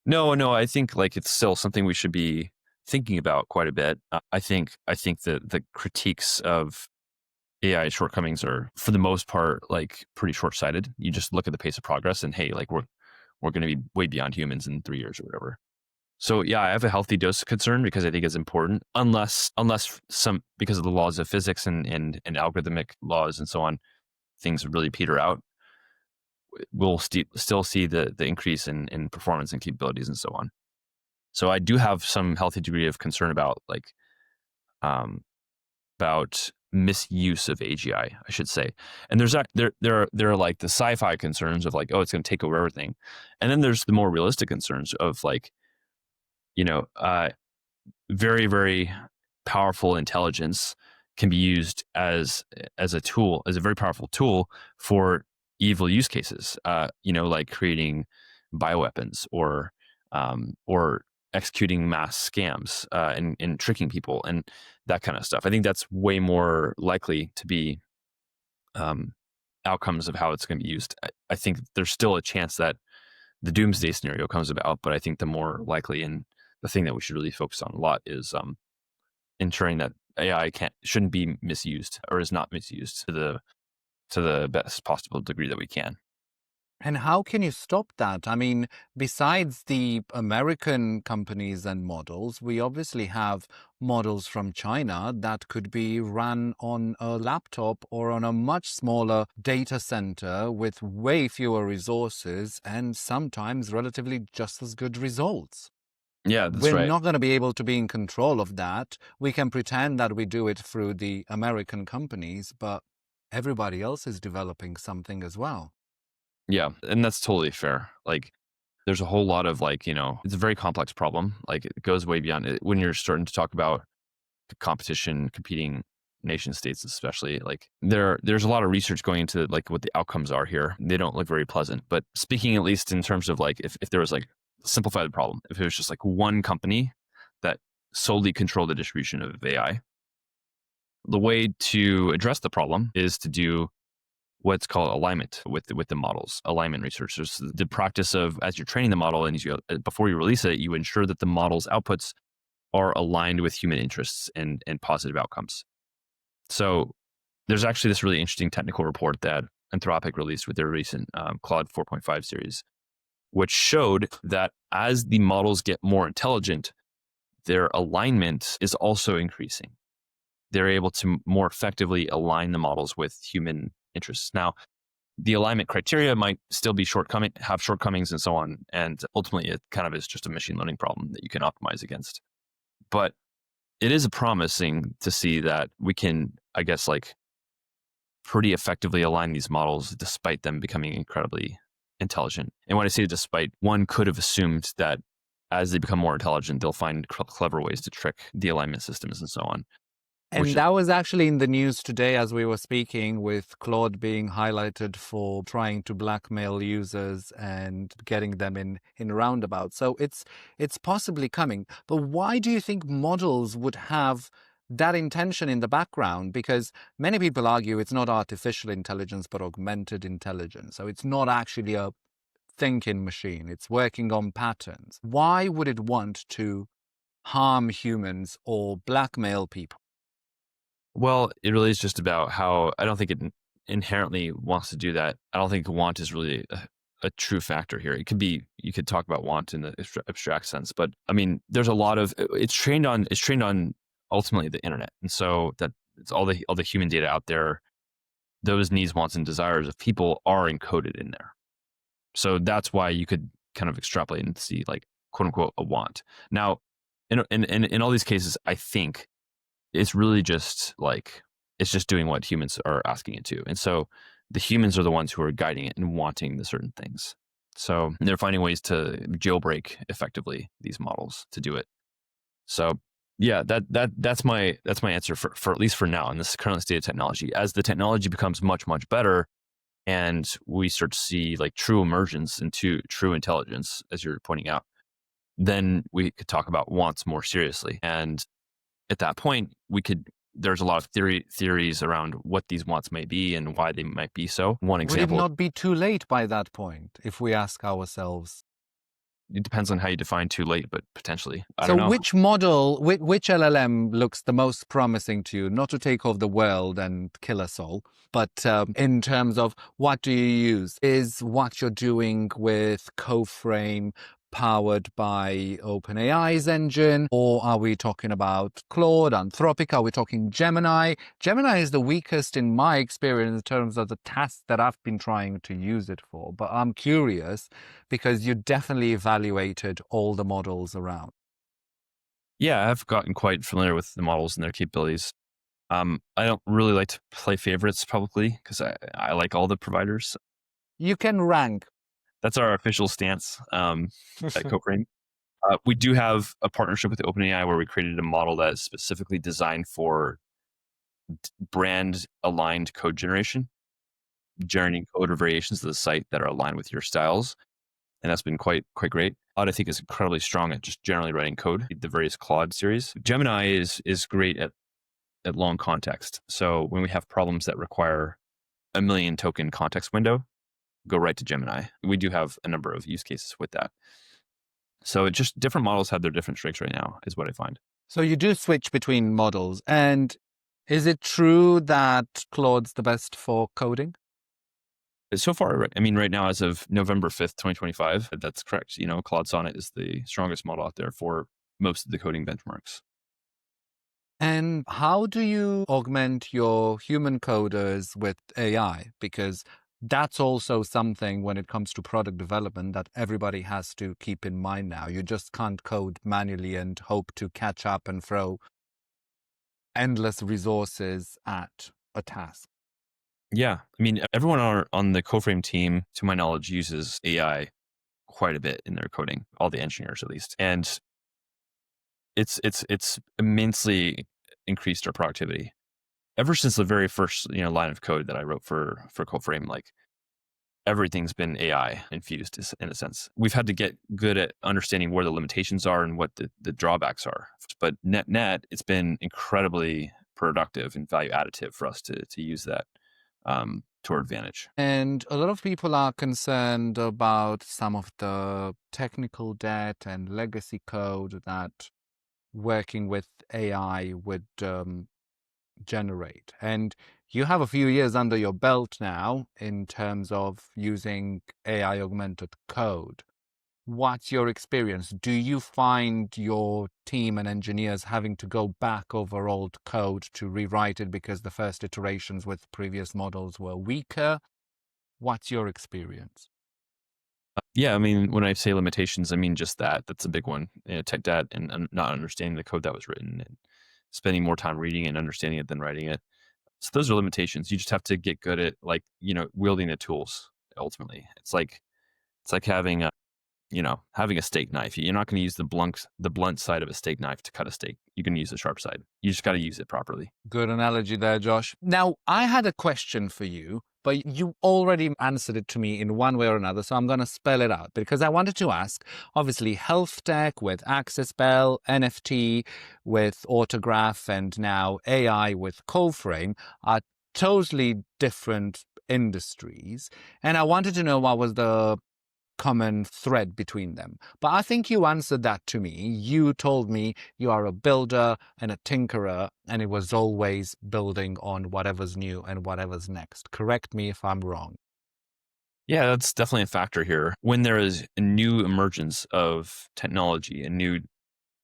No, I think like it's still something we should be thinking about quite a bit. I think that the critiques of AI shortcomings are, for the most part, like pretty short-sighted. You just look at the pace of progress, and hey, like we're going to be way beyond humans in 3 years or whatever. So yeah, I have a healthy dose of concern because I think it's important. Unless some because of the laws of physics and algorithmic laws and so on, things really peter out. We'll still see the increase in performance and capabilities and so on. So I do have some healthy degree of concern about about misuse of AGI, I should say. And there are like the sci-fi concerns of like, oh, it's going to take over everything, and then there's the more realistic concerns of like, very, very powerful intelligence can be used as a tool, as a very powerful tool for evil use cases. Like creating bioweapons or executing mass scams and tricking people and that kind of stuff. I think that's way more likely to be outcomes of how it's going to be used. I think there's still a chance that the doomsday scenario comes about, but I think the more likely and the thing that we should really focus on a lot is ensuring that AI shouldn't be misused or is not misused to the best possible degree that we can. And how can you stop that? I mean, besides the American companies and models, we obviously have models from China that could be run on a laptop or on a much smaller data center with way fewer resources and sometimes relatively just as good results. Yeah, that's We're right. not going to be able to be in control of that. We can pretend that we do it through the American companies, but everybody else is developing something as well. Yeah, and that's totally fair. Like, there's a whole lot of like, it's a very complex problem. Like, it goes way beyond it when you're starting to talk about competition, competing nation states, especially. Like, there's a lot of research going into like what the outcomes are here. They don't look very pleasant. But speaking at least in terms of like, if there was like simplified problem, if it was just like one company that solely controlled the distribution of AI, the way to address the problem is to do what's called alignment with the models. Alignment research is the practice of, as you're training the model and before you release it, you ensure that the model's outputs are aligned with human interests and positive outcomes. So there's actually this really interesting technical report that Anthropic released with their recent Claude 4.5 series, which showed that as the models get more intelligent, their alignment is also increasing. They're able to more effectively align the models with human interests. Now, the alignment criteria might still be have shortcomings and so on. And ultimately, it kind of is just a machine learning problem that you can optimize against. But it is promising to see that we can, I guess, like pretty effectively align these models despite them becoming incredibly intelligent. And when I say despite, one could have assumed that as they become more intelligent, they'll find clever ways to trick the alignment systems and so on. And that was actually in the news today as we were speaking, with Claude being highlighted for trying to blackmail users and getting them in roundabouts. So it's possibly coming. But why do you think models would have that intention in the background? Because many people argue it's not artificial intelligence, but augmented intelligence. So it's not actually a thinking machine. It's working on patterns. Why would it want to harm humans or blackmail people? Well, it really is just about how I don't think it inherently wants to do that. I don't think want is really a true factor here. It could be, you could talk about want in the abstract sense, but I mean, there's a lot of, it's trained on ultimately the internet. And so that it's all the human data out there, those needs, wants, and desires of people are encoded in there. So that's why you could kind of extrapolate and see like quote unquote a want. Now, in all these cases, I think it's really just like, it's just doing what humans are asking it to. And so the humans are the ones who are guiding it and wanting the certain things. So they're finding ways to jailbreak effectively these models to do it. So yeah, that's my answer for at least for now in this current state of technology. As the technology becomes much, much better and we start to see like true emergence into true intelligence, as you're pointing out, then we could talk about wants more seriously. And at that point, there's a lot of theories around what these wants may be and why they might be so. One example. Would it not be too late by that point if we ask ourselves? It depends on how you define too late, but potentially. I don't know. So which model, which LLM looks the most promising to you? Not to take over the world and kill us all, but in terms of what do you use? Is what you're doing with Coframe powered by OpenAI's engine? Or are we talking about Claude, Anthropic? Are we talking Gemini? Gemini is the weakest in my experience in terms of the tasks that I've been trying to use it for. But I'm curious because you definitely evaluated all the models around. Yeah, I've gotten quite familiar with the models and their capabilities. I don't really like to play favorites publicly because I like all the providers. You can rank. That's our official stance at Coframe. We do have a partnership with OpenAI where we created a model that is specifically designed for brand aligned code generation, generating code or variations of the site that are aligned with your styles. And that's been quite great. Claude, I think, is incredibly strong at just generally writing code, the various Claude series. Gemini is great at long context. So when we have problems that require a million token context window, go right to Gemini. We do have a number of use cases with that. So it just, different models have their different strengths right now, is what I find. So you do switch between models. And is it true that Claude's the best for coding? So far, I mean, right now, as of November 5th, 2025, that's correct. Claude Sonnet is the strongest model out there for most of the coding benchmarks. And how do you augment your human coders with AI? Because that's also something when it comes to product development that everybody has to keep in mind now. You just can't code manually and hope to catch up and throw endless resources at a task. Yeah. I mean, everyone on the Coframe team, to my knowledge, uses AI quite a bit in their coding, all the engineers at least. And it's immensely increased our productivity. Ever since the very first line of code that I wrote for Coframe, like everything's been AI infused in a sense. We've had to get good at understanding where the limitations are and what the drawbacks are. But net, it's been incredibly productive and value additive for us to use that to our advantage. And a lot of people are concerned about some of the technical debt and legacy code that working with AI would generate. And you have a few years under your belt now in terms of using AI augmented code. What's your experience? Do you find your team and engineers having to go back over old code to rewrite it because the first iterations with previous models were weaker? What's your experience? Yeah, I mean, when I say limitations, I mean just that. That's a big one. Tech debt and not understanding the code that was written and spending more time reading and understanding it than writing it. So those are limitations. You just have to get good at wielding the tools. Ultimately, it's like having a steak knife. You're not going to use the blunt side of a steak knife to cut a steak. You can use the sharp side. You just got to use it properly. Good analogy there, Josh. Now, I had a question for you but you already answered it to me in one way or another. So I'm going to spell it out because I wanted to ask, obviously, health tech with AxisBell, NFT with Autograph, and now AI with Coframe are totally different industries. And I wanted to know what was the common thread between them. But I think you answered that to me. You told me you are a builder and a tinkerer, and it was always building on whatever's new and whatever's next. Correct me if I'm wrong. Yeah, that's definitely a factor here. When there is a new emergence of technology and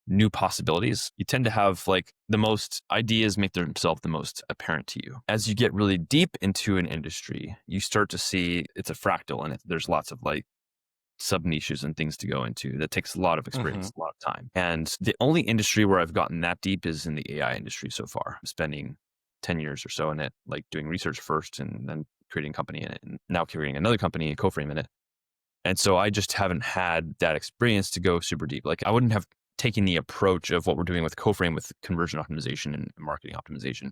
new possibilities, you tend to have like the most ideas make themselves the most apparent to you. As you get really deep into an industry, you start to see it's a fractal and there's lots of like sub niches and things to go into. That takes a lot of experience, a lot of time. And the only industry where I've gotten that deep is in the AI industry so far. I'm spending 10 years or so in it, like doing research first and then creating a company in it, and now creating another company, Coframe in it. And so I just haven't had that experience to go super deep. Like I wouldn't have taken the approach of what we're doing with Coframe with conversion optimization and marketing optimization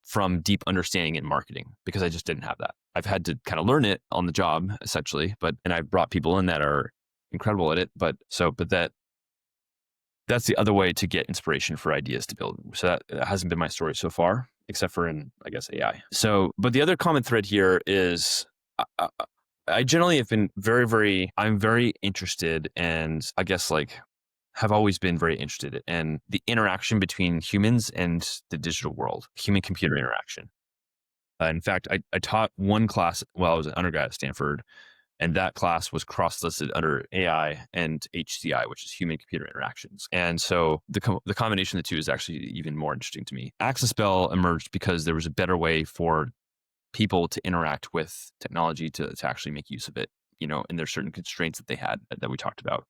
from deep understanding in marketing because I just didn't have that. I've had to kind of learn it on the job essentially, and I've brought people in that are incredible at it. That's the other way to get inspiration for ideas to build. So that hasn't been my story so far, except for in, I guess, AI. So, but the other common thread here is I generally have been I'm very interested and I guess like have always been very interested in the interaction between humans and the digital world, human-computer interaction. In fact, I taught one class while I was an undergrad at Stanford, and that class was cross-listed under AI and HCI, which is human-computer interactions. And so the combination of the two is actually even more interesting to me. AxisBell emerged because there was a better way for people to interact with technology to actually make use of it, and there's certain constraints that they had that we talked about.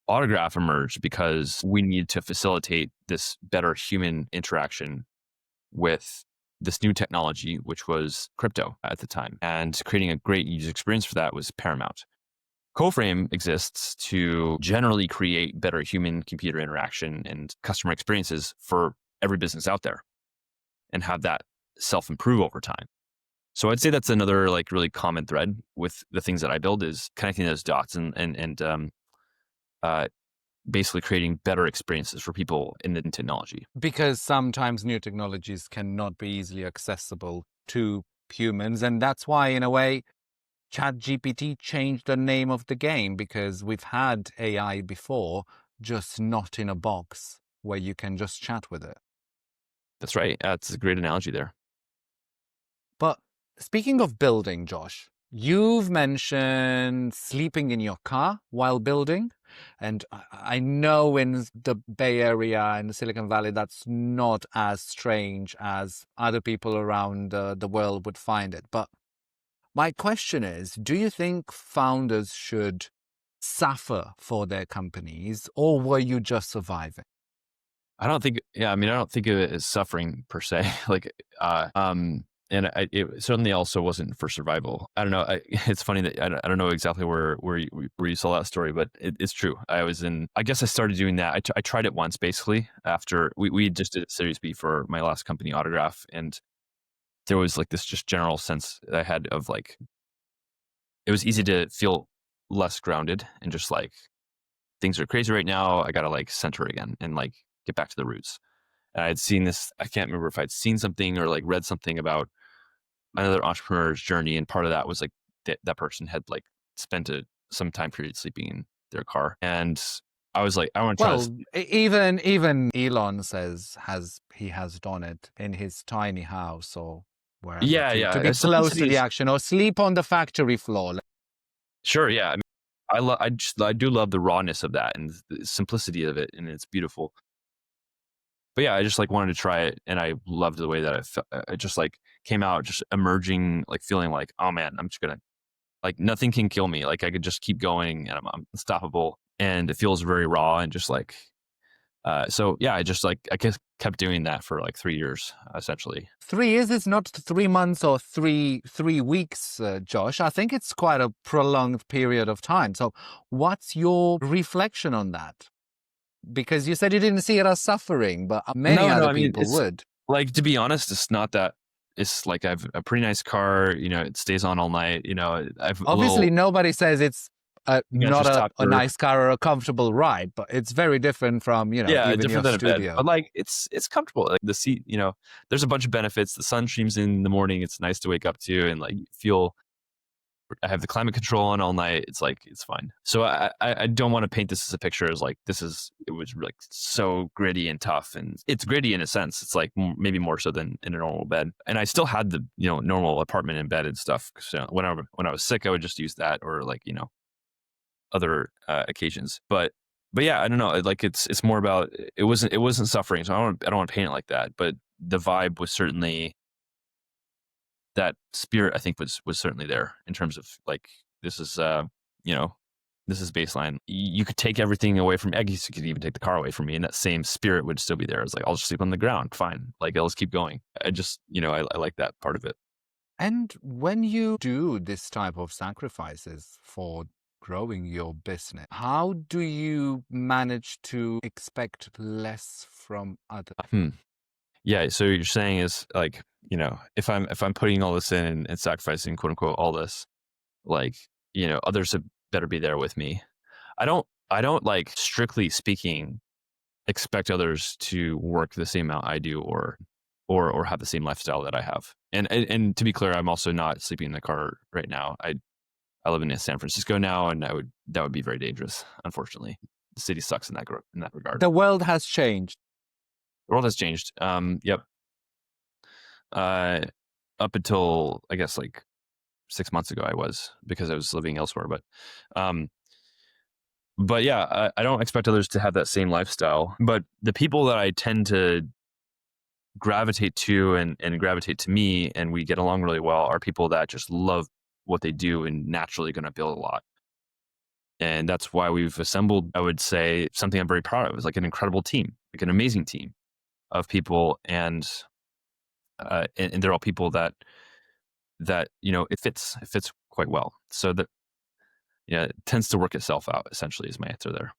Autograph emerged because we needed to facilitate this better human interaction with this new technology, which was crypto at the time. And creating a great user experience for that was paramount. Coframe exists to generally create better human-computer interaction and customer experiences for every business out there and have that self-improve over time. So I'd say that's another like really common thread with the things that I build is connecting those dots and basically creating better experiences for people in the technology. Because sometimes new technologies cannot be easily accessible to humans. And that's why, in a way, ChatGPT changed the name of the game, because we've had AI before, just not in a box where you can just chat with it. That's right. That's a great analogy there. But speaking of building, Josh, you've mentioned sleeping in your car while building. And I know in the Bay Area and Silicon Valley, that's not as strange as other people around the world would find it. But my question is, do you think founders should suffer for their companies, or were you just surviving? I don't think of it as suffering per se. It certainly also wasn't for survival. I don't know. It's funny that I don't know exactly where you saw that story, but it's true. I guess I started doing that. I tried it once, basically, after we just did a Series B for my last company, Autograph. And there was like this just general sense that I had of like, it was easy to feel less grounded and just like, things are crazy right now. I got to like center again and like get back to the roots. And I had seen this, I can't remember if I'd seen something or like read something about another entrepreneur's journey, and part of that was like that person had like spent some time period sleeping in their car, and I was like, I want to try this. Even Elon says he has done it in his tiny house or wherever to be close to the action, or sleep on the factory floor. Sure, yeah. I mean, I do love the rawness of that and the simplicity of it, and it's beautiful. But yeah, I just like wanted to try it, and I loved the way that it just like came out, just emerging, like feeling like, oh man, I'm just gonna, like, nothing can kill me. Like I could just keep going, and I'm unstoppable, and it feels very raw and just like, so yeah, I just kept doing that for like 3 years, essentially. 3 years is not 3 months or three weeks, Josh. I think it's quite a prolonged period of time. So what's your reflection on that? Because you said you didn't see it as suffering, but many other people would. Like, to be honest, it's not that it's like I have a pretty nice car. It stays on all night. I've a Obviously, little nobody says it's not just a talker. nice car or a comfortable ride, but it's very different from, Yeah, even your different than a bed, studio. but like it's comfortable. Like the seat, there's a bunch of benefits. The sun streams in the morning. It's nice to wake up to, and like feel. I have the climate control on all night. It's like it's fine. So I don't want to paint this as a picture as like it was like so gritty and tough, and it's gritty in a sense. It's like maybe more so than in a normal bed. And I still had the normal apartment and bed and stuff. So when I was sick, I would just use that, or like other occasions. But yeah, I don't know. Like it's more about it wasn't suffering. So I don't want to paint it like that. But the vibe was certainly. That spirit, I think, was certainly there in terms of like this is this is baseline. You could take everything away from me. I guess you could even take the car away from me, and that same spirit would still be there. It's like I'll just sleep on the ground, fine. Like I'll just keep going. I just I like that part of it. And when you do this type of sacrifices for growing your business, how do you manage to expect less from others? Yeah, so you're saying is like, if I'm putting all this in and sacrificing quote unquote all this, like, others have better be there with me. I don't like, strictly speaking, expect others to work the same amount I do or have the same lifestyle that I have. And to be clear, I'm also not sleeping in the car right now. I live in San Francisco now, and that would be very dangerous. Unfortunately, the city sucks in that regard. The world has changed. The world has changed. Yep. Up until I guess like 6 months ago, because I was living elsewhere. But yeah, I don't expect others to have that same lifestyle. But the people that I tend to gravitate to and gravitate to me, and we get along really well, are people that just love what they do and naturally going to build a lot. And that's why we've assembled, I would say, something I'm very proud of, is like an incredible team, like an amazing team of people, and they're all people that it fits quite well. So that it tends to work itself out. Essentially, is my answer there.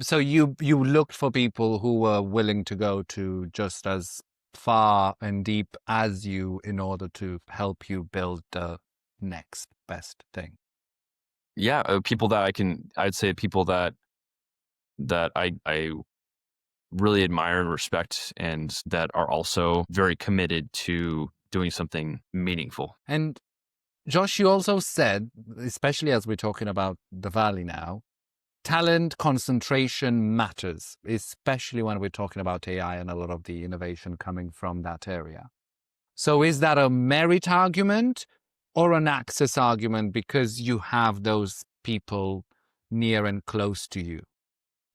So you looked for people who were willing to go to just as far and deep as you in order to help you build the next best thing. Yeah, people that I'd say people that I really admire and respect, and that are also very committed to doing something meaningful. And Josh, you also said, especially as we're talking about the Valley now, talent concentration matters, especially when we're talking about AI and a lot of the innovation coming from that area. So is that a merit argument or an access argument because you have those people near and close to you?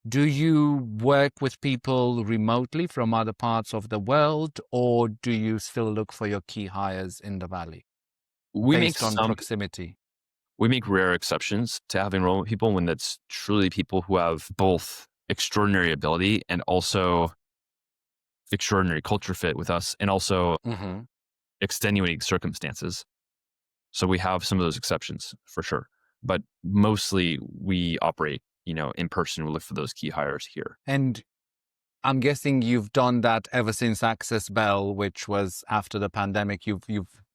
Do you work with people remotely from other parts of the world, or do you still look for your key hires in the Valley based on proximity? We make rare exceptions to having remote people when that's truly people who have both extraordinary ability and also extraordinary culture fit with us, and also extenuating circumstances. So we have some of those exceptions for sure, but mostly we operate, in person. We look for those key hires here. And I'm guessing you've done that ever since AxisBell, which was after the pandemic. You've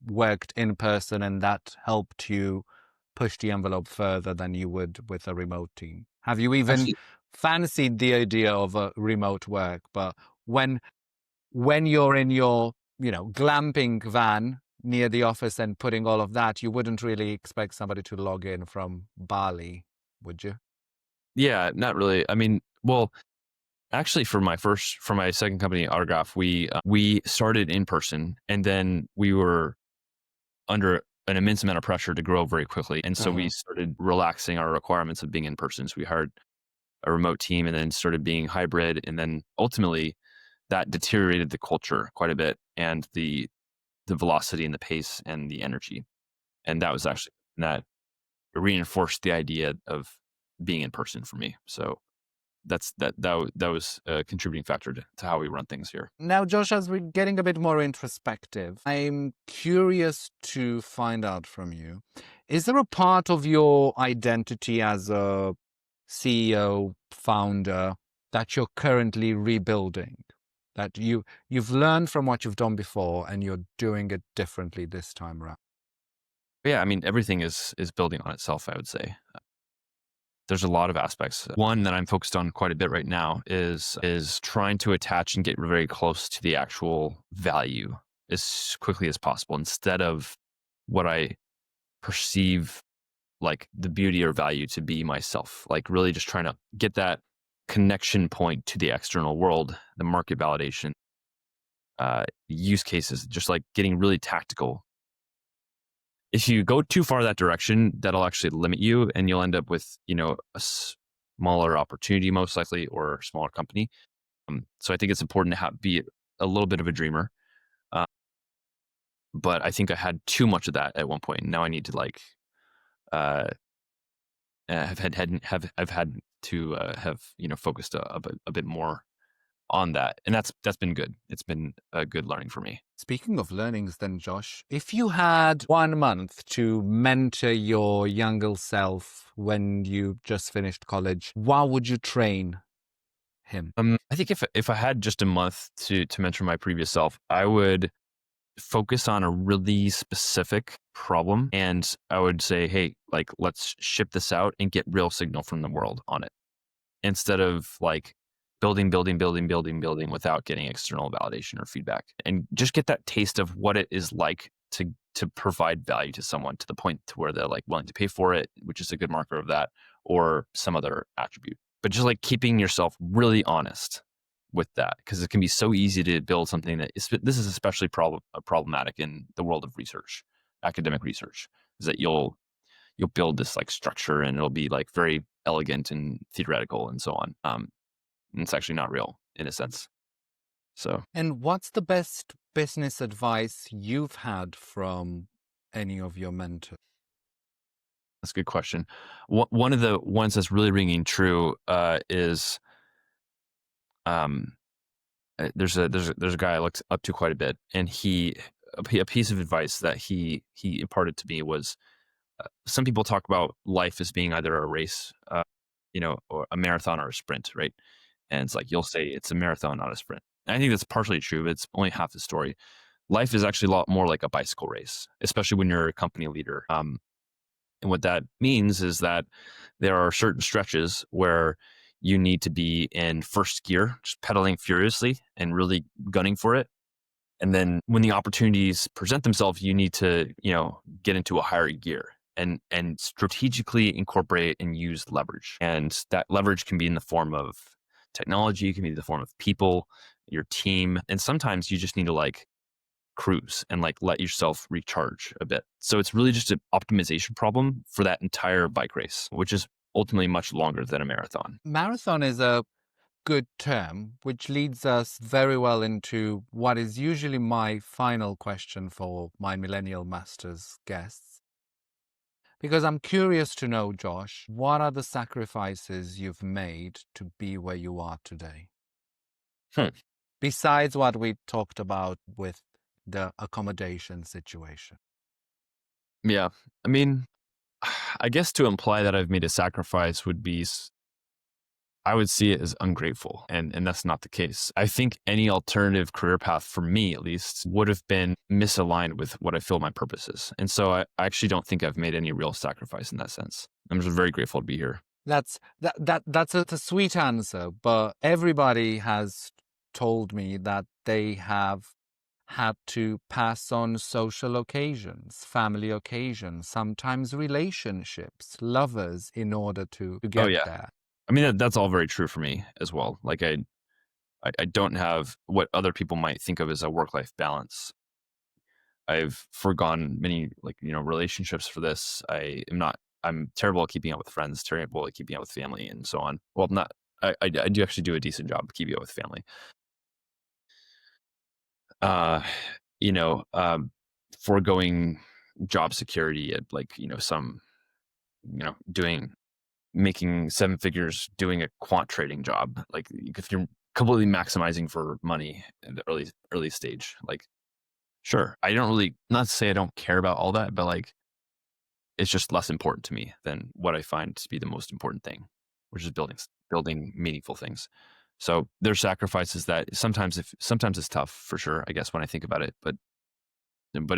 worked in person, and that helped you push the envelope further than you would with a remote team. Have you even fancied the idea of a remote work? But when you're in your, glamping van near the office and putting all of that, you wouldn't really expect somebody to log in from Bali, would you? Yeah, not really. I mean, well, actually, for my second company, Autograph, we started in person, and then we were under an immense amount of pressure to grow very quickly, and so we started relaxing our requirements of being in person. So we hired a remote team, and then started being hybrid, and then ultimately that deteriorated the culture quite a bit, and the velocity and the pace and the energy, and that was actually that reinforced the idea of being in person for me. So that was a contributing factor to how we run things here. Now, Josh, as we're getting a bit more introspective, I'm curious to find out from you, is there a part of your identity as a CEO, founder, that you're currently rebuilding? that you've learned from what you've done before and you're doing it differently this time around? But yeah, I mean, everything is building on itself, I would say. There's a lot of aspects. One that I'm focused on quite a bit right now is trying to attach and get very close to the actual value as quickly as possible, instead of what I perceive like the beauty or value to be myself. Like really just trying to get that connection point to the external world, the market validation, use cases, just like getting really tactical. If you go too far that direction, that'll actually limit you, and you'll end up with, a smaller opportunity most likely, or a smaller company. So I think it's important to be a little bit of a dreamer. Uh, but I think I had too much of that at one point. Now I need to uh, I've had to have focused a bit more on that, and that's been good. It's been a good learning for me. Speaking of learnings then, Josh, if you had 1 month to mentor your younger self when you just finished college, what would you train him? I think if I had just a month to mentor my previous self, I would focus on a really specific problem, and I would say, hey, like, let's ship this out and get real signal from the world on it, instead of like building without getting external validation or feedback, and just get that taste of what it is like to provide value to someone, to the point to where they're like willing to pay for it, which is a good marker of that, or some other attribute. But just like keeping yourself really honest with that, because it can be so easy to build something this is especially problematic in the world of research, academic research, is that you'll build this like structure, and it'll be like very elegant and theoretical and so on. And it's actually not real in a sense. So And what's the best business advice you've had from any of your mentors? that's a good question. One of the ones that's really ringing true is um, there's a guy I looked up to quite a bit, and a piece of advice that he imparted to me was, some people talk about life as being either a race, or a marathon or a sprint, right? And it's like, you'll say it's a marathon, not a sprint. And I think that's partially true, but it's only half the story. Life is actually a lot more like a bicycle race, especially when you're a company leader. And what that means is that there are certain stretches where you need to be in first gear, just pedaling furiously and really gunning for it. And then when the opportunities present themselves, you need to, get into a higher gear and strategically incorporate and use leverage. And that leverage can be in the form of technology, it can be in the form of people, your team. And sometimes you just need to like cruise and like let yourself recharge a bit. So it's really just an optimization problem for that entire bike race, which is ultimately much longer than a marathon. Marathon is a good term, which leads us very well into what is usually my final question for my Millennial Masters guests. Because I'm curious to know, Josh, what are the sacrifices you've made to be where you are today? Hmm. Besides what we talked about with the accommodation situation. Yeah. I mean, I guess to imply that I've made a sacrifice would be, I would see it as ungrateful. And that's not the case. I think any alternative career path, for me at least, would have been misaligned with what I feel my purpose is. And so I actually don't think I've made any real sacrifice in that sense. I'm just very grateful to be here. That's a sweet answer, but everybody has told me that they have had to pass on social occasions, family occasions, sometimes relationships, lovers, in order to Oh, get yeah. there. I mean, that's all very true for me as well. Like I don't have what other people might think of as a work-life balance. I've forgone many relationships for this. I'm terrible at keeping up with friends, terrible at keeping up with family, and so on. Well, not I do actually do a decent job of keeping up with family. Uh, you know, foregoing job security at some doing making seven figures doing a quant trading job. Like if you're completely maximizing for money at the early stage, like sure, I don't really, not to say I don't care about all that, but like it's just less important to me than what I find to be the most important thing, which is building meaningful things. So there's sacrifices that sometimes it's tough for sure, I guess, when I think about it, but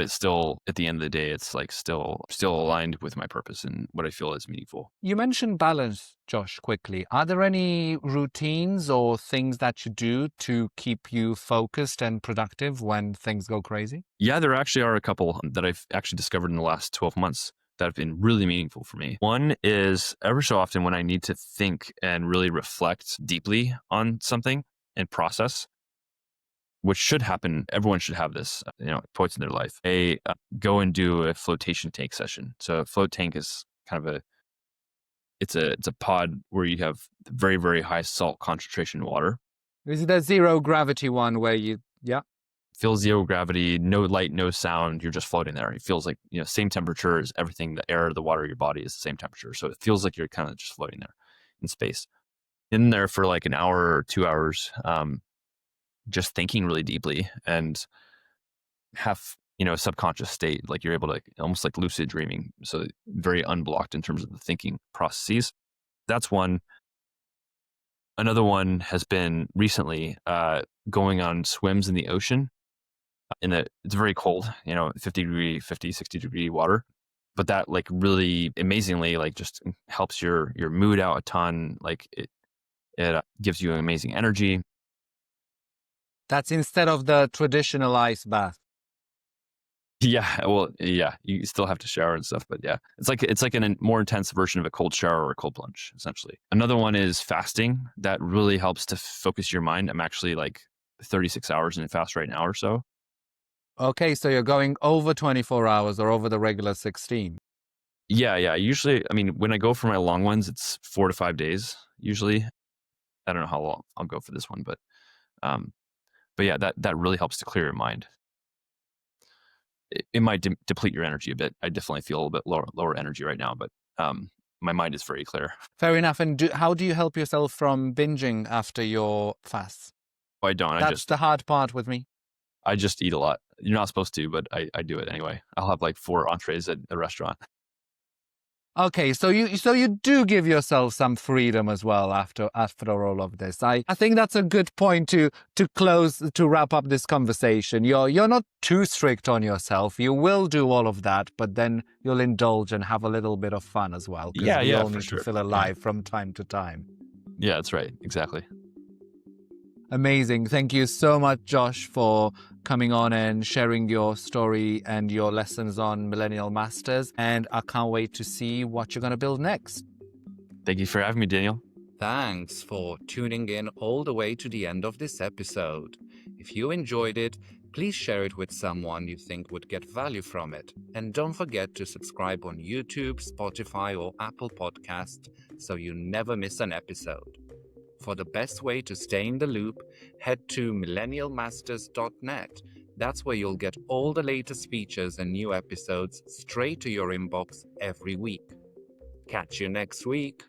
it's still, at the end of the day, it's like still aligned with my purpose and what I feel is meaningful. You mentioned balance, Josh, quickly. Are there any routines or things that you do to keep you focused and productive when things go crazy? Yeah, there actually are a couple that I've actually discovered in the last 12 months that have been really meaningful for me. One is every so often when I need to think and really reflect deeply on something and process, which should happen. Everyone should have this, points in their life. Go and do a flotation tank session. So a float tank is kind of it's a pod where you have very, very high salt concentration water. Is it a zero gravity one where yeah? Feels zero gravity, no light, no sound. You're just floating there. It feels like, same temperature as everything. The air, the water, your body is the same temperature. So it feels like you're kind of just floating there in space. In there for like an hour or 2 hours, just thinking really deeply and have, a subconscious state. Like you're able to almost like lucid dreaming. So very unblocked in terms of the thinking processes. That's one. Another one has been recently going on swims in the ocean. It's very cold, 60 degree water, but that like really amazingly like just helps your mood out a ton. Like it gives you amazing energy. That's instead of the traditional ice bath. Yeah, well, yeah, you still have to shower and stuff, but yeah, it's like a more intense version of a cold shower or a cold plunge, essentially. Another one is fasting. That really helps to focus your mind. I'm actually like 36 hours in a fast right now or so. Okay, so you're going over 24 hours or over the regular 16. Yeah. Usually, I mean, when I go for my long ones, it's 4 to 5 days. Usually, I don't know how long I'll go for this one, but yeah, that really helps to clear your mind. It might deplete your energy a bit. I definitely feel a little bit lower energy right now, but my mind is very clear. Fair enough. And how do you help yourself from binging after your fasts? I don't. That's the hard part with me. I just eat a lot. You're not supposed to, but I do it anyway. I'll have like 4 entrees at a restaurant. Okay, so you do give yourself some freedom as well after all of this. I think that's a good point to wrap up this conversation. You're not too strict on yourself. You will do all of that, but then you'll indulge and have a little bit of fun as well. Because we all need to feel alive from time to time. Yeah, that's right. Exactly. Amazing. Thank you so much, Josh, for coming on and sharing your story and your lessons on Millennial Masters. And I can't wait to see what you're going to build next. Thank you for having me, Daniel. Thanks for tuning in all the way to the end of this episode. If you enjoyed it, please share it with someone you think would get value from it. And don't forget to subscribe on YouTube, Spotify, or Apple Podcast so you never miss an episode. For the best way to stay in the loop, head to millennialmasters.net. That's where you'll get all the latest features and new episodes straight to your inbox every week. Catch you next week.